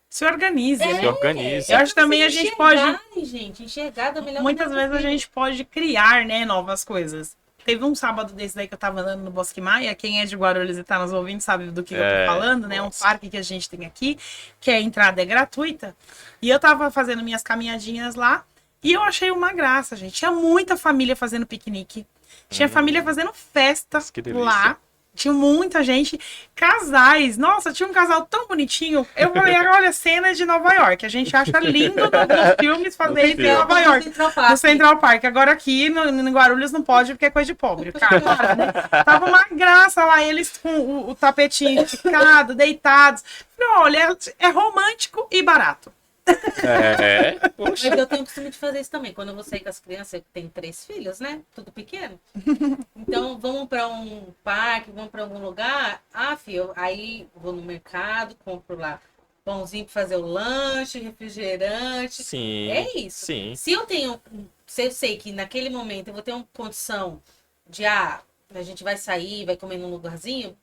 Se organize, Se né? organize. Eu acho que também a gente pode... Gente, enxergar da melhor Muitas maneira vezes a gente pode criar, né, novas coisas. Teve um sábado desse daí que eu tava andando no Bosque Maia. Quem é de Guarulhos e tá nos ouvindo sabe do que eu tô falando, né? Um parque que a gente tem aqui, que a entrada é gratuita. E eu tava fazendo minhas caminhadinhas lá e eu achei uma graça, gente. Tinha muita família fazendo piquenique. Tinha família fazendo festa Que delícia. lá. Tinha muita gente, casais. Nossa, tinha um casal tão bonitinho. Eu falei, olha, cena de Nova York. A gente acha lindo nos filmes fazer isso em Nova York. No Central Park. Agora aqui no Guarulhos não pode porque é coisa de pobre. Cara, né? Tava uma graça lá, eles com o tapetinho esticado, deitados. Falei, olha, é romântico e barato. Mas eu tenho o costume de fazer isso também. Quando eu vou sair com as crianças, eu tenho 3 filhos, né? Tudo pequeno. Então, vamos para um parque, vamos para algum lugar. Filho, aí vou no mercado, compro lá pãozinho para fazer o lanche, refrigerante. Sim. É isso. Sim. Se eu sei que naquele momento eu vou ter uma condição de, a gente vai sair, vai comer num lugarzinho,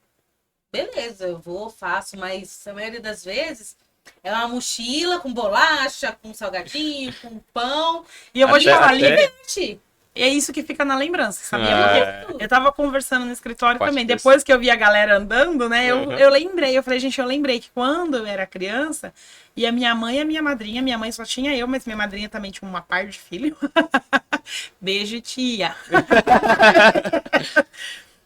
beleza, eu vou, faço, mas a maioria das vezes é uma mochila com bolacha, com salgadinho, com pão. E eu vou te falar, gente, é isso que fica na lembrança, sabia? Porque eu tava conversando no escritório também. Depois que eu vi a galera andando, né? Eu lembrei, eu falei, gente, eu lembrei que quando eu era criança, e a minha mãe e a minha madrinha, minha mãe só tinha eu, mas minha madrinha também tinha uma par de filho. Beijo, tia.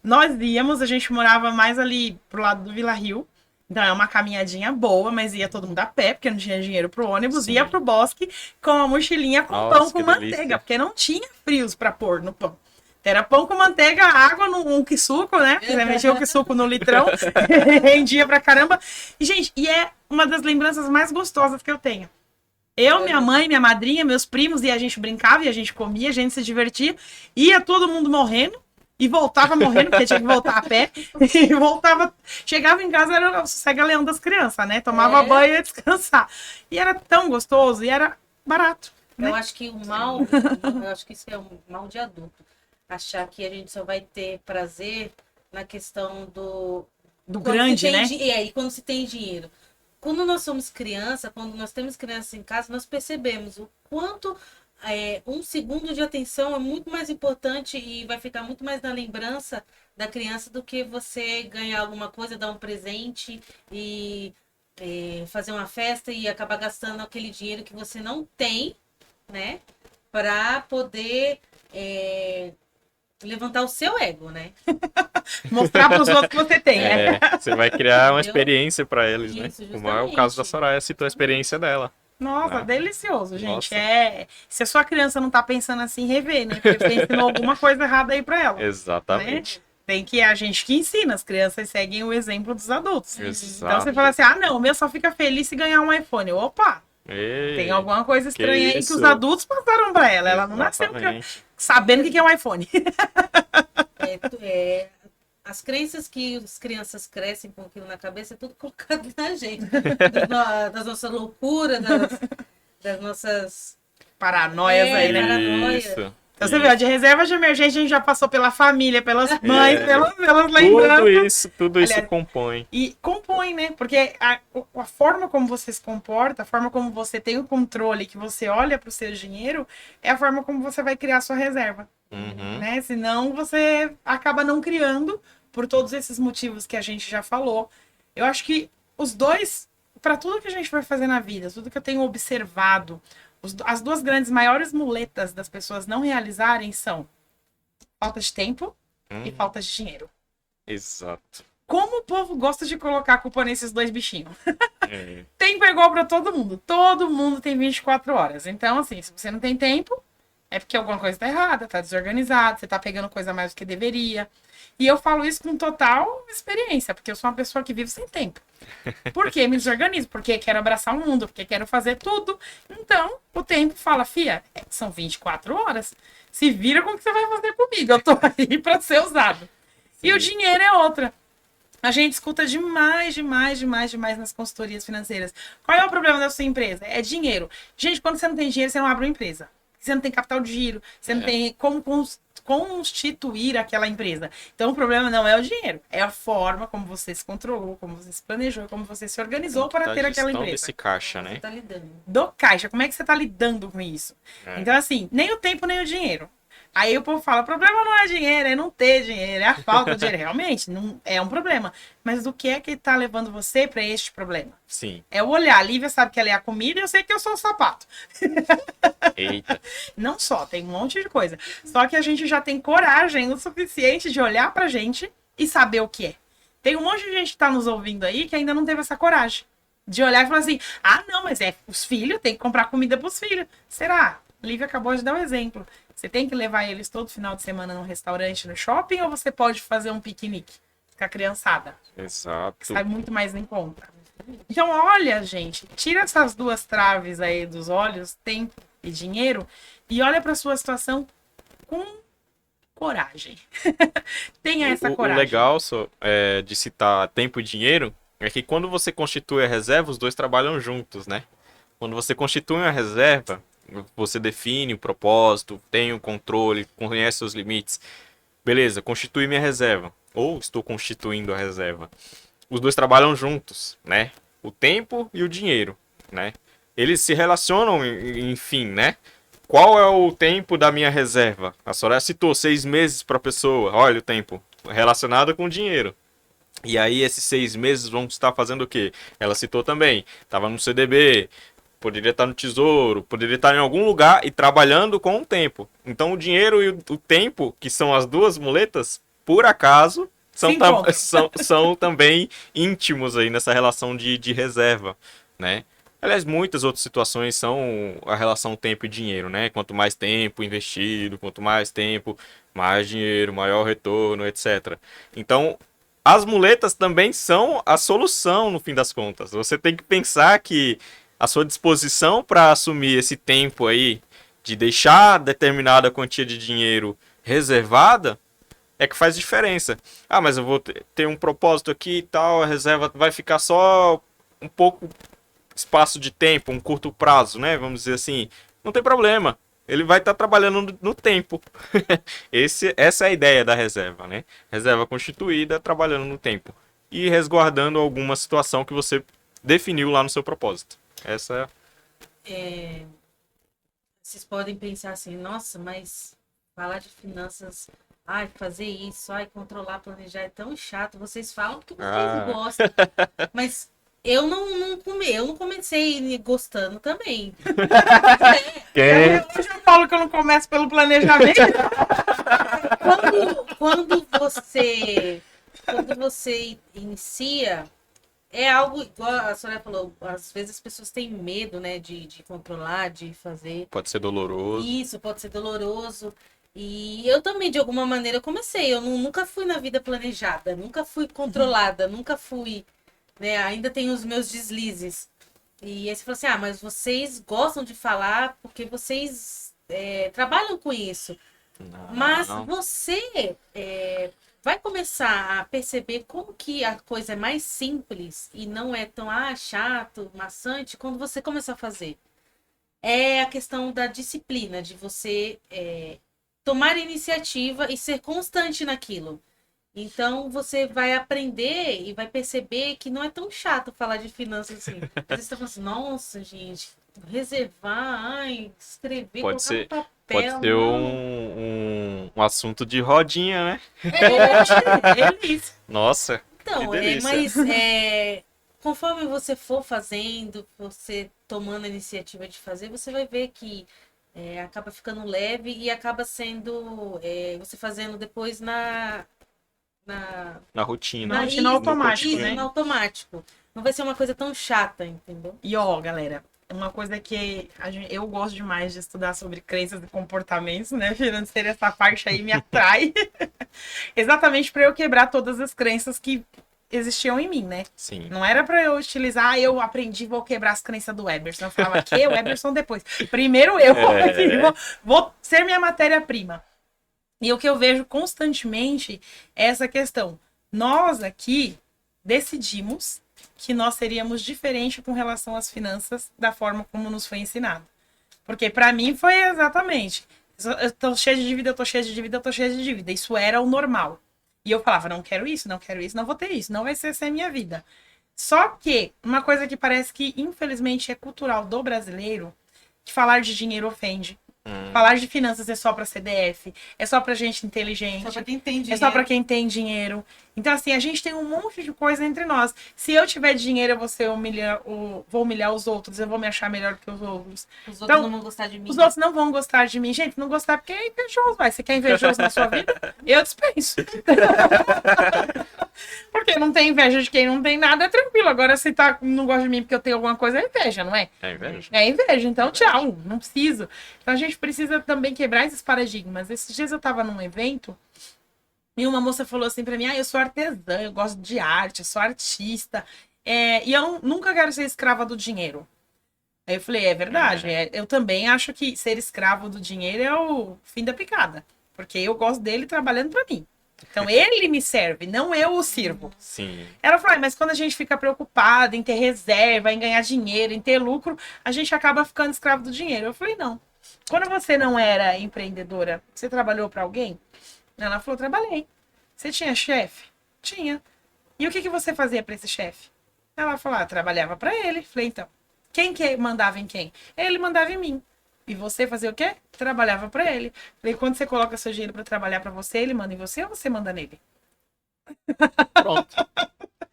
Nós íamos, a gente morava mais ali pro lado do Vila Rio. Então é uma caminhadinha boa, mas ia todo mundo a pé, porque não tinha dinheiro pro ônibus. Sim. Ia pro bosque com a mochilinha com pão com manteiga, porque não tinha frios pra pôr no pão. Era pão com manteiga, água num quisuco, né? Você metia o quisuco no litrão, rendia pra caramba. E, gente, é uma das lembranças mais gostosas que eu tenho. Eu, minha mãe, minha madrinha, meus primos, e a gente brincava, e a gente comia, a gente se divertia. Ia todo mundo morrendo. E voltava morrendo, porque tinha que voltar a pé. E voltava. Chegava em casa, era o sossega-leão das crianças, né? Tomava banho e ia descansar. E era tão gostoso e era barato. Né? Eu acho que eu acho que isso é um mal de adulto. Achar que a gente só vai ter prazer na questão do grande, né? E quando se tem dinheiro. Quando nós somos criança, quando nós temos crianças em casa, nós percebemos o quanto. 1 segundo de atenção é muito mais importante e vai ficar muito mais na lembrança da criança do que você ganhar alguma coisa, dar um presente e fazer uma festa e acabar gastando aquele dinheiro que você não tem, né? Para poder levantar o seu ego, né? Mostrar para os outros que você tem, né? Você vai criar uma experiência para eles, isso, né? Como é o caso da Soraya, citou a experiência dela. Nossa, delicioso, gente. Se a sua criança não tá pensando assim, rever, né? Porque você ensinou alguma coisa errada aí pra ela. Exatamente. Né? Tem que a gente que ensina, as crianças seguem o exemplo dos adultos. Exato. Então você fala assim, não, o meu só fica feliz se ganhar um iPhone. Opa! Tem alguma coisa estranha aí que os adultos passaram pra ela. Ela não nasceu sabendo o que é um iPhone. As crenças que as crianças crescem com aquilo na cabeça é tudo colocado na gente. Das nossas loucuras, das nossas paranoias aí, né? Paranoia. Então você viu, de reserva de emergência a gente já passou pela família, pelas mães, pelas lembranças. Tudo isso compõe. E compõe, né? Porque a forma como você se comporta, a forma como você tem o controle, que você olha para o seu dinheiro, é a forma como você vai criar a sua reserva. Né? Senão você acaba não criando, por todos esses motivos que a gente já falou. Eu acho que os dois, para tudo que a gente vai fazer na vida, tudo que eu tenho observado, as duas grandes maiores muletas das pessoas não realizarem são falta de tempo e falta de dinheiro. Exato. Como o povo gosta de colocar a culpa nesses dois bichinhos. É. Tempo é igual pra todo mundo. Todo mundo tem 24 horas. Então, assim, se você não tem tempo, é porque alguma coisa tá errada, tá desorganizado, você tá pegando coisa a mais do que deveria. E eu falo isso com total experiência, porque eu sou uma pessoa que vive sem tempo. Por quê? Me desorganizo, porque quero abraçar o mundo, porque quero fazer tudo. Então, o tempo fala, fia, são 24 horas. Se vira com o que você vai fazer comigo. Eu tô aí pra ser usado. E o dinheiro é outra. A gente escuta demais nas consultorias financeiras. Qual é o problema da sua empresa? É dinheiro. Gente, quando você não tem dinheiro, você não abre uma empresa. Você não tem capital de giro. Você não tem como constituir aquela empresa. Então, o problema não é o dinheiro. É a forma como você se controlou, como você se planejou, como você se organizou para ter aquela empresa. Desse caixa, né? Você tá lidando. Do caixa. Como é que você está lidando com isso? Então, assim, nem o tempo, nem o dinheiro. Aí o povo fala, o problema não é dinheiro, é não ter dinheiro, é a falta de dinheiro. Realmente, não é um problema. Mas o que é que tá levando você para este problema? Sim. É o olhar. A Lívia sabe que ela é a comida e eu sei que eu sou o sapato. Eita. Não só, tem um monte de coisa. Só que a gente já tem coragem o suficiente de olhar pra gente e saber o que é. Tem um monte de gente que tá nos ouvindo aí que ainda não teve essa coragem. De olhar e falar assim, ah, não, mas é os filhos, tem que comprar comida pros filhos. Será? Lívia acabou de dar um exemplo. Você tem que levar eles todo final de semana num restaurante, no shopping, ou você pode fazer um piquenique com a criançada? Exato. Que sai muito mais em conta. Então, olha, gente, tira essas duas traves aí dos olhos, tempo e dinheiro, e olha para sua situação com coragem. Tenha essa coragem. O legal de citar tempo e dinheiro é que quando você constitui a reserva, os dois trabalham juntos, né? Quando você constitui uma reserva, você define o propósito, tem o controle, conhece seus limites. Beleza, constitui minha reserva. Ou estou constituindo a reserva. Os dois trabalham juntos, né? O tempo e o dinheiro, né? Eles se relacionam, enfim, né? Qual é o tempo da minha reserva? A Soraya citou 6 meses para a pessoa. Olha o tempo relacionado com o dinheiro. E aí esses 6 meses vão estar fazendo o quê? Ela citou também. Estava no CDB, poderia estar no Tesouro, poderia estar em algum lugar e trabalhando com o tempo. Então o dinheiro e o tempo, que são as duas muletas, por acaso, são também íntimos aí nessa relação de reserva, né? Aliás, muitas outras situações são a relação tempo e dinheiro, né? Quanto mais tempo investido, quanto mais tempo, mais dinheiro, maior retorno, etc. Então, as muletas também são a solução no fim das contas. Você tem que pensar que a sua disposição para assumir esse tempo aí, de deixar determinada quantia de dinheiro reservada, é que faz diferença. Ah, mas eu vou ter um propósito aqui e tal, a reserva vai ficar só um pouco espaço de tempo, um curto prazo, né? Vamos dizer assim. Não tem problema. Ele vai estar trabalhando no tempo. Essa é a ideia da reserva, né? Reserva constituída, trabalhando no tempo. E resguardando alguma situação que você definiu lá no seu propósito. Essa Vocês podem pensar assim, nossa, mas falar de finanças, ai, fazer isso, ai, controlar, planejar é tão chato. Vocês falam porque vocês gostam. Mas eu não comecei gostando também. Hoje eu falo que eu não começo pelo planejamento. Quando você inicia, é algo igual a Soraya falou, às vezes as pessoas têm medo, né, de controlar, de fazer. pode ser doloroso. Isso, pode ser doloroso. E eu também, de alguma maneira, comecei. Eu nunca fui na vida planejada, nunca fui controlada, nunca fui, né, ainda tenho os meus deslizes. E aí você falou assim, ah, mas vocês gostam de falar porque vocês trabalham com isso. Mas você vai começar a perceber como que a coisa é mais simples e não é tão chato, maçante, quando você começar a fazer. É a questão da disciplina, de você tomar iniciativa e ser constante naquilo. Então você vai aprender e vai perceber que não é tão chato falar de finanças assim. Às vezes você tá falando assim, nossa, gente, reservar, escrever, Pode colocar ser, no papel. pode ser um assunto de rodinha, né? Isso. Nossa, Então, que delícia. mas conforme você for fazendo, você tomando a iniciativa de fazer, você vai ver que acaba ficando leve e acaba sendo você fazendo depois Na rotina. Na rotina no automático, isso, cotidiano. né? no automático. Não vai ser uma coisa tão chata, entendeu? E ó, galera, uma coisa que eu gosto demais de estudar sobre crenças e comportamentos, né, financeiro, essa parte aí me atrai. Exatamente para eu quebrar todas as crenças que existiam em mim, né? Sim. Não era para eu utilizar, eu aprendi, vou quebrar as crenças do Eberson. Eu falava que o Eberson depois. Primeiro eu aqui, vou ser minha matéria-prima. E o que eu vejo constantemente é essa questão. Nós aqui decidimos que nós seríamos diferentes com relação às finanças da forma como nos foi ensinado. Porque para mim foi exatamente, eu tô cheia de dívida, eu tô cheia de dívida, eu tô cheia de dívida. Isso era o normal. E eu falava, não quero isso, não quero isso, não vou ter isso, não vai ser essa a minha vida. Só que uma coisa que parece que infelizmente é cultural do brasileiro, que falar de dinheiro ofende. Falar de finanças é só pra CDF, é só pra gente inteligente, Só pra quem tem é dinheiro. só pra quem tem dinheiro. Então, assim, a gente tem um monte de coisa entre nós. Se eu tiver dinheiro, eu vou vou humilhar os outros, eu vou me achar melhor que os outros. Os outros Então, não vão gostar de mim. Os outros não vão gostar de mim. Gente, não gostar porque é invejoso, vai. Você quer invejoso na sua vida? Eu dispenso. Porque não tem inveja de quem não tem nada, é tranquilo. Agora, se não gosta de mim porque eu tenho alguma coisa, é inveja, não é? É inveja. É inveja, então tchau, não preciso. Então a gente precisa também quebrar esses paradigmas. Esses dias eu tava num evento e uma moça falou assim pra mim, eu sou artesã, eu gosto de arte, eu sou artista, e eu nunca quero ser escrava do dinheiro. Aí eu falei, é verdade, eu também acho que ser escravo do dinheiro é o fim da picada, porque eu gosto dele trabalhando pra mim. Então ele me serve, não eu o sirvo. Sim. Ela falou, mas quando a gente fica preocupada em ter reserva, em ganhar dinheiro, em ter lucro, a gente acaba ficando escravo do dinheiro. Eu falei, não. Quando você não era empreendedora, você trabalhou para alguém? Ela falou, trabalhei. Você tinha chefe? Tinha. E o que você fazia para esse chefe? Ela falou, trabalhava para ele. Falei, então, quem que mandava em quem? Ele mandava em mim. E você fazia o quê? Trabalhava para ele. Falei, quando você coloca seu dinheiro para trabalhar para você, ele manda em você ou você manda nele? Pronto.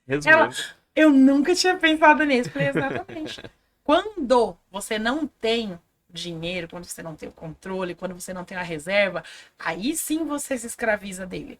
Resumindo. Eu nunca tinha pensado nisso. Falei, exatamente. Quando você não tem dinheiro, quando você não tem o controle, quando você não tem a reserva, aí sim você se escraviza dele.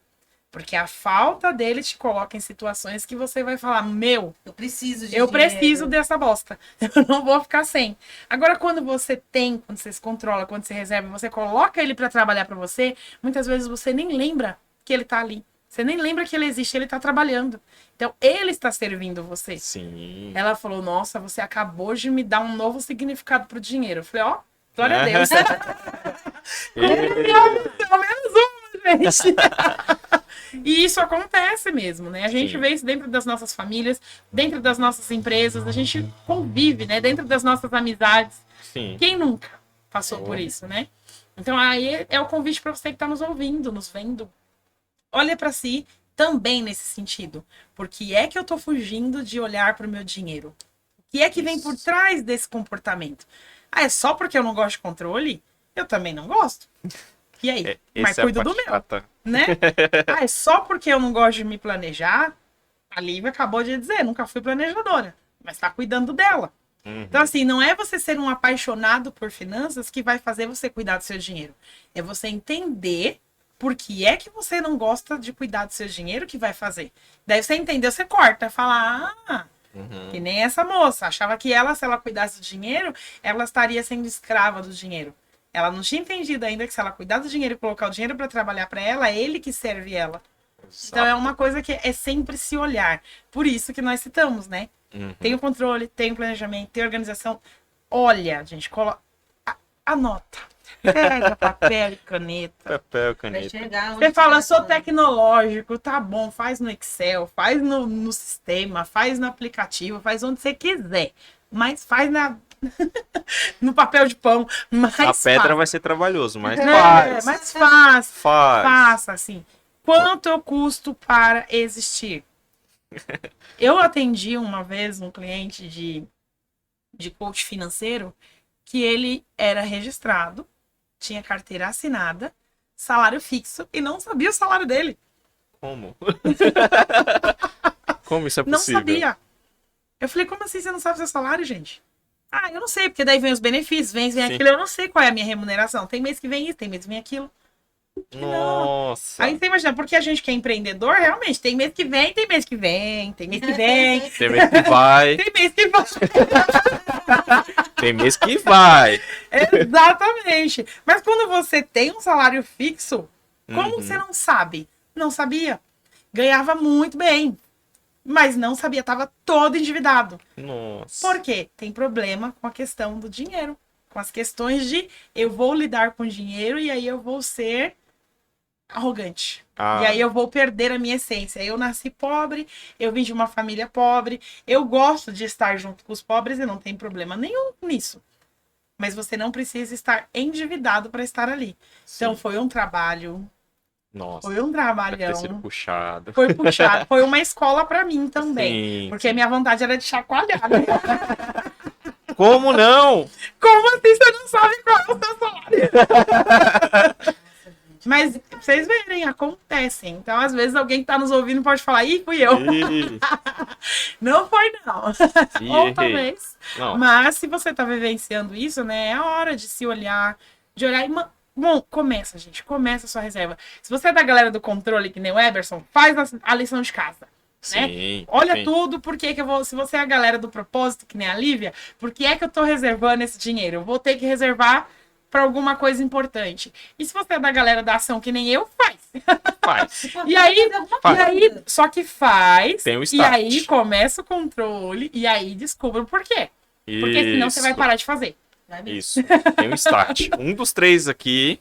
Porque a falta dele te coloca em situações que você vai falar, eu preciso de eu dinheiro. preciso dessa bosta. Eu não vou ficar sem. Agora, quando você tem, quando você se controla, quando você reserva, você coloca ele para trabalhar para você, muitas vezes você nem lembra que ele tá ali. Você nem lembra que ele existe, ele tá trabalhando. Então, ele está servindo você. Sim. Ela falou, nossa, você acabou de me dar um novo significado pro dinheiro. Eu falei, ó, glória a Deus. Pelo menos uma, gente. E isso acontece mesmo, né? A gente Sim. vê isso dentro das nossas famílias, dentro das nossas empresas, a gente convive, né? Dentro das nossas amizades. Sim. Quem nunca passou por isso, né? Então, aí é o convite para você que está nos ouvindo, nos vendo. Olha para si também nesse sentido. Por que é que eu tô fugindo de olhar para o meu dinheiro? O que é que vem por trás desse comportamento? É só porque eu não gosto de controle? Eu também não gosto. E aí? Mas cuido do meu, né? É só porque eu não gosto de me planejar? A Lívia acabou de dizer, nunca fui planejadora. Mas tá cuidando dela. Então, assim, não é você ser um apaixonado por finanças que vai fazer você cuidar do seu dinheiro. É você entender por que é que você não gosta de cuidar do seu dinheiro que vai fazer. Daí você entendeu, você corta, fala, que nem essa moça. Achava que ela, se ela cuidasse do dinheiro, ela estaria sendo escrava do dinheiro. Ela não tinha entendido ainda que se ela cuidar do dinheiro e colocar o dinheiro para trabalhar para ela, é ele que serve ela. Exato. Então é uma coisa que é sempre se olhar. Por isso que nós citamos, né? Tem o controle, tem o planejamento, tem a organização. Olha, gente, anota. Pega papel e caneta. Papel, Vai caneta. chegar onde Você fala, tá sou falando. tecnológico, tá bom, faz no Excel, faz no sistema, faz no aplicativo, faz onde você quiser. Mas faz no papel de pão. Mas A pedra faz. vai ser trabalhoso, mas É, faz. mas faz. Faz. Faça, assim. Quanto eu custo para existir? Eu atendi uma vez um cliente de coach financeiro que ele era registrado, tinha carteira assinada, salário fixo e não sabia o salário dele. Como? Como isso é Não possível? sabia. Eu falei, como assim você não sabe o seu salário, gente? Ah, eu não sei, porque daí vem os benefícios, vem Sim. aquilo, eu não sei qual é a minha remuneração. Tem mês que vem isso, tem mês que vem aquilo. Nossa. Aí você imagina, porque a gente que é empreendedor, realmente, tem mês que vem, tem mês que vem, tem mês que vem, Tem mês que vai, tem mês que vai. tem mês que vai. Exatamente. Mas quando você tem um salário fixo, como Uhum. você não sabe? Não sabia. Ganhava muito bem, mas não sabia, estava todo endividado. Nossa. Por quê? Tem problema com a questão do dinheiro. Com as questões de eu vou lidar com dinheiro e aí eu vou ser arrogante. Ah, E aí eu vou perder a minha essência. Eu nasci pobre, eu vim de uma família pobre, eu gosto de estar junto com os pobres e não tem problema nenhum nisso. Mas você não precisa estar endividado para estar ali. Então sim. foi um trabalho, Nossa. foi um Deve ter sido trabalhão. puxado. Foi puxado, foi uma escola para mim também. Sim, Porque sim. a minha vontade era de chacoalhar, né? Como não? Como assim você não sabe qual é o seu salário? Mas pra vocês verem, acontecem. Então, às vezes, alguém que tá nos ouvindo pode falar, ih, fui eu. Ih, Não foi, não. ih, Ou errei. talvez. Não. Mas se você tá vivenciando isso, né? É a hora de se olhar, de olhar e. Bom, começa, gente. Começa a sua reserva. Se você é da galera do controle, que nem o Eberson, faz a lição de casa. Né? Sim. Olha sim. tudo, por que que eu vou. Se você é a galera do propósito, que nem a Lívia, por que é que eu tô reservando esse dinheiro? Eu vou ter que reservar para alguma coisa importante. E se você é da galera da ação, que nem eu, faz. Faz. E aí, Faz. e aí, só que faz, Tem o e start. aí começa o controle, e aí descubra o porquê. Porque senão você vai Isso. parar de fazer. Vai mesmo. Isso. Tem um start. Um dos três aqui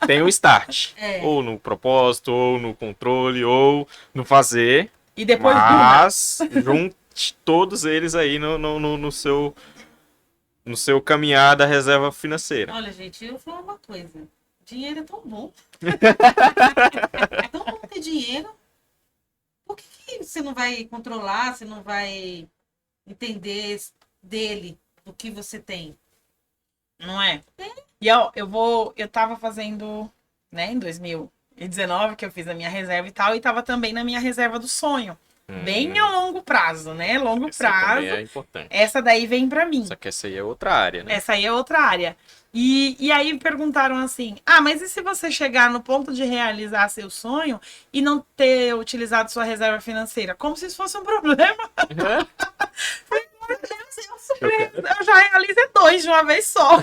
tem um start. É. Ou no propósito, ou no controle, ou no fazer. E depois do Mas junte todos eles aí no seu caminhar da reserva financeira. Olha, gente, eu vou falar uma coisa. Dinheiro é tão bom. É tão bom ter dinheiro. Por que você não vai controlar, você não vai entender dele, do que você tem? Não é? E eu tava fazendo, né, em 2019, que eu fiz a minha reserva e tal, e tava também na minha reserva do sonho. Bem a longo prazo, né? Longo Essa também prazo. é importante. Essa daí vem pra mim. Só que essa aí é outra área, né? Essa aí é outra área. E aí me perguntaram assim: ah, mas e se você chegar no ponto de realizar seu sonho e não ter utilizado sua reserva financeira? Como se isso fosse um problema. Falei, meu Deus, eu já realizei 2 de uma vez só.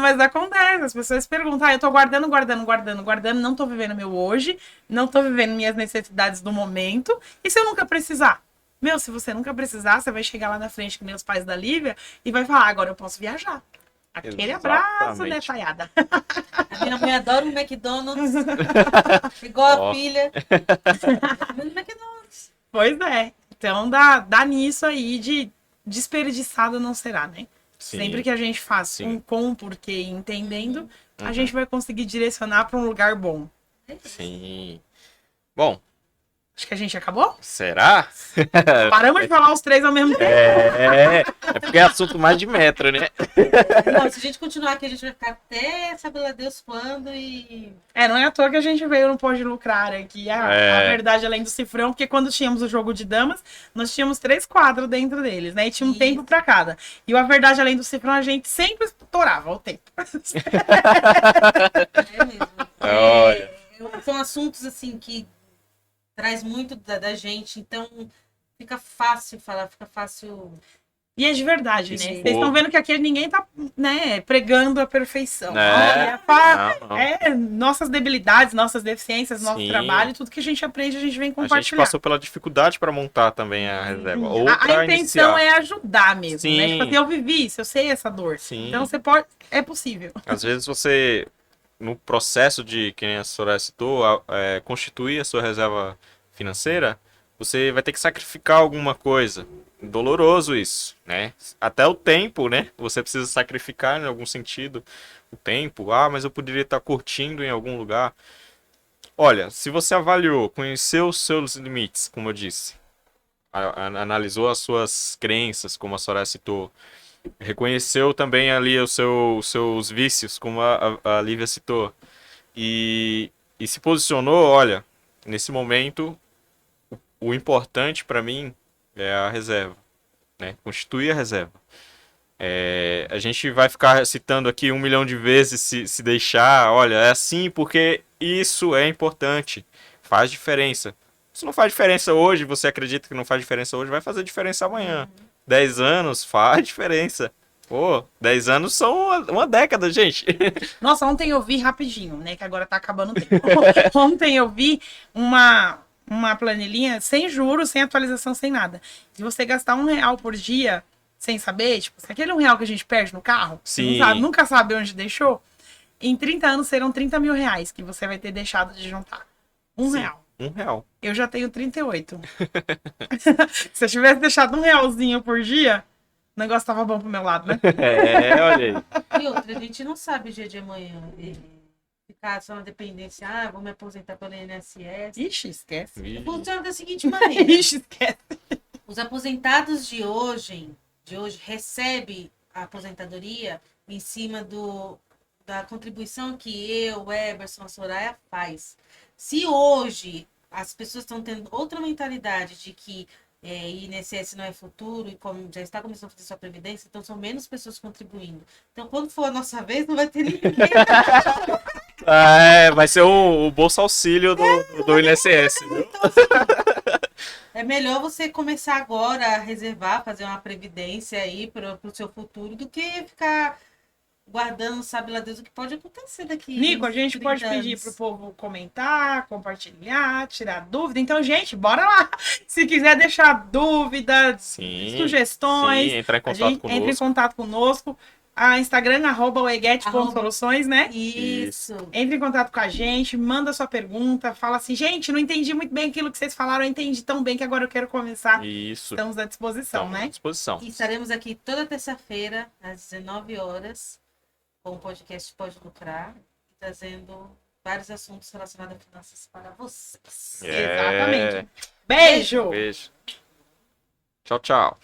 Mas acontece, as pessoas perguntam, eu tô guardando, não tô vivendo meu hoje, não tô vivendo minhas necessidades do momento, e se eu nunca precisar? Meu, se você nunca precisar, você vai chegar lá na frente com meus pais da Lívia e vai falar, agora eu posso viajar. Aquele abraço, né, Exatamente. Tayada? A minha mãe adora um McDonald's. Igual Ó. a filha. No McDonald's. Pois é. Então dá nisso aí de desperdiçado não será, né? Sim. Sempre que a gente faz Sim. com o porquê e entendendo, a Uhum. gente vai conseguir direcionar para um lugar bom. Sim. Bom, Acho que a gente acabou? será? Paramos de falar os 3 ao mesmo tempo. É porque é assunto mais de metro, né? Não, se a gente continuar aqui, a gente vai ficar até sabe lá Deus quando e. Não é à toa que a gente veio no Pode Lucrar aqui. A verdade além do cifrão, porque quando tínhamos o jogo de damas, nós tínhamos 3 quadros dentro deles, né? E tinha um Isso. tempo para cada. E o A Verdade Além do Cifrão, a gente sempre estourava o tempo. É mesmo. Olha. São assuntos assim que traz muito da gente, então fica fácil falar, fica fácil. E é de verdade, né? Isso. Vocês estão vendo que aqui ninguém tá, né, pregando a perfeição. Né? Olha, Não. nossas debilidades, nossas deficiências, nosso Sim. trabalho, tudo que a gente aprende, a gente vem A gente compartilhar. passou pela dificuldade para montar também a reserva. Ou A pra intenção iniciar. é ajudar mesmo, Sim. né? Tipo assim, eu vivi isso, eu sei essa dor. Sim. Então você pode. É possível. Às vezes você, no processo de, que nem a Soraya citou, constituir a sua reserva financeira, você vai ter que sacrificar alguma coisa. Doloroso isso, né? Até o tempo, né? Você precisa sacrificar em algum sentido o tempo. Ah, mas eu poderia estar curtindo em algum lugar. Olha, se você avaliou, conheceu os seus limites, como eu disse, analisou as suas crenças, como a Soraya citou, reconheceu também ali os seus vícios, como a Lívia citou, e se posicionou, olha, nesse momento, o importante para mim é a reserva, né? Constituir a reserva. A gente vai ficar citando aqui 1 milhão de vezes se deixar, olha, é assim porque isso é importante, faz diferença. Se não faz diferença hoje, você acredita que não faz diferença hoje, vai fazer diferença amanhã. 10 anos faz diferença. Pô, 10 anos são uma década, gente. Nossa, ontem eu vi rapidinho, né? Que agora tá acabando o tempo. Ontem eu vi uma planilhinha sem juros, sem atualização, sem nada. Se você gastar R$ 1 por dia, sem saber, tipo, se aquele R$ 1 que a gente perde no carro, você não Sim. sabe, nunca sabe onde deixou, em 30 anos serão 30 mil reais que você vai ter deixado de juntar. Sim, R$ 1. R$ 1. Eu já tenho 38. Se eu tivesse deixado R$ 1 por dia, o negócio tava bom pro meu lado, né? Olha aí. E outra, a gente não sabe o dia de amanhã. Ficar só na dependência, vou me aposentar pelo INSS. Ixi, esquece. Funciona da seguinte maneira. Ixi, esquece. Os aposentados de hoje recebem a aposentadoria em cima da contribuição que eu, o Eberson, a Soraya faz. Se hoje as pessoas estão tendo outra mentalidade de que INSS não é futuro e como já está começando a fazer sua previdência, então são menos pessoas contribuindo. Então, quando for a nossa vez, não vai ter ninguém. Vai ser o Bolsa Auxílio do INSS, viu? Então, assim, é melhor você começar agora a reservar, fazer uma previdência aí para o seu futuro, do que ficar guardando, sabe lá Deus, o que pode acontecer daqui. Nico, a gente 30 pode pedir anos. pro povo comentar, compartilhar, tirar dúvida. Então, gente, bora lá. Se quiser deixar dúvidas, Sim, sugestões, sim, entrar em a contato gente entra em conosco. contato conosco. A Instagram, @oeguete.soluções, né? Isso. Entre em contato com a gente, manda sua pergunta, fala assim, gente, não entendi muito bem aquilo que vocês falaram, eu entendi tão bem que agora eu quero começar. Isso. Estamos à disposição, Estamos à né? disposição. E estaremos aqui toda terça-feira, às 19 horas, com o podcast Pode Lucrar, trazendo vários assuntos relacionados a finanças para vocês. Exatamente. Beijo! Beijo. Tchau, tchau.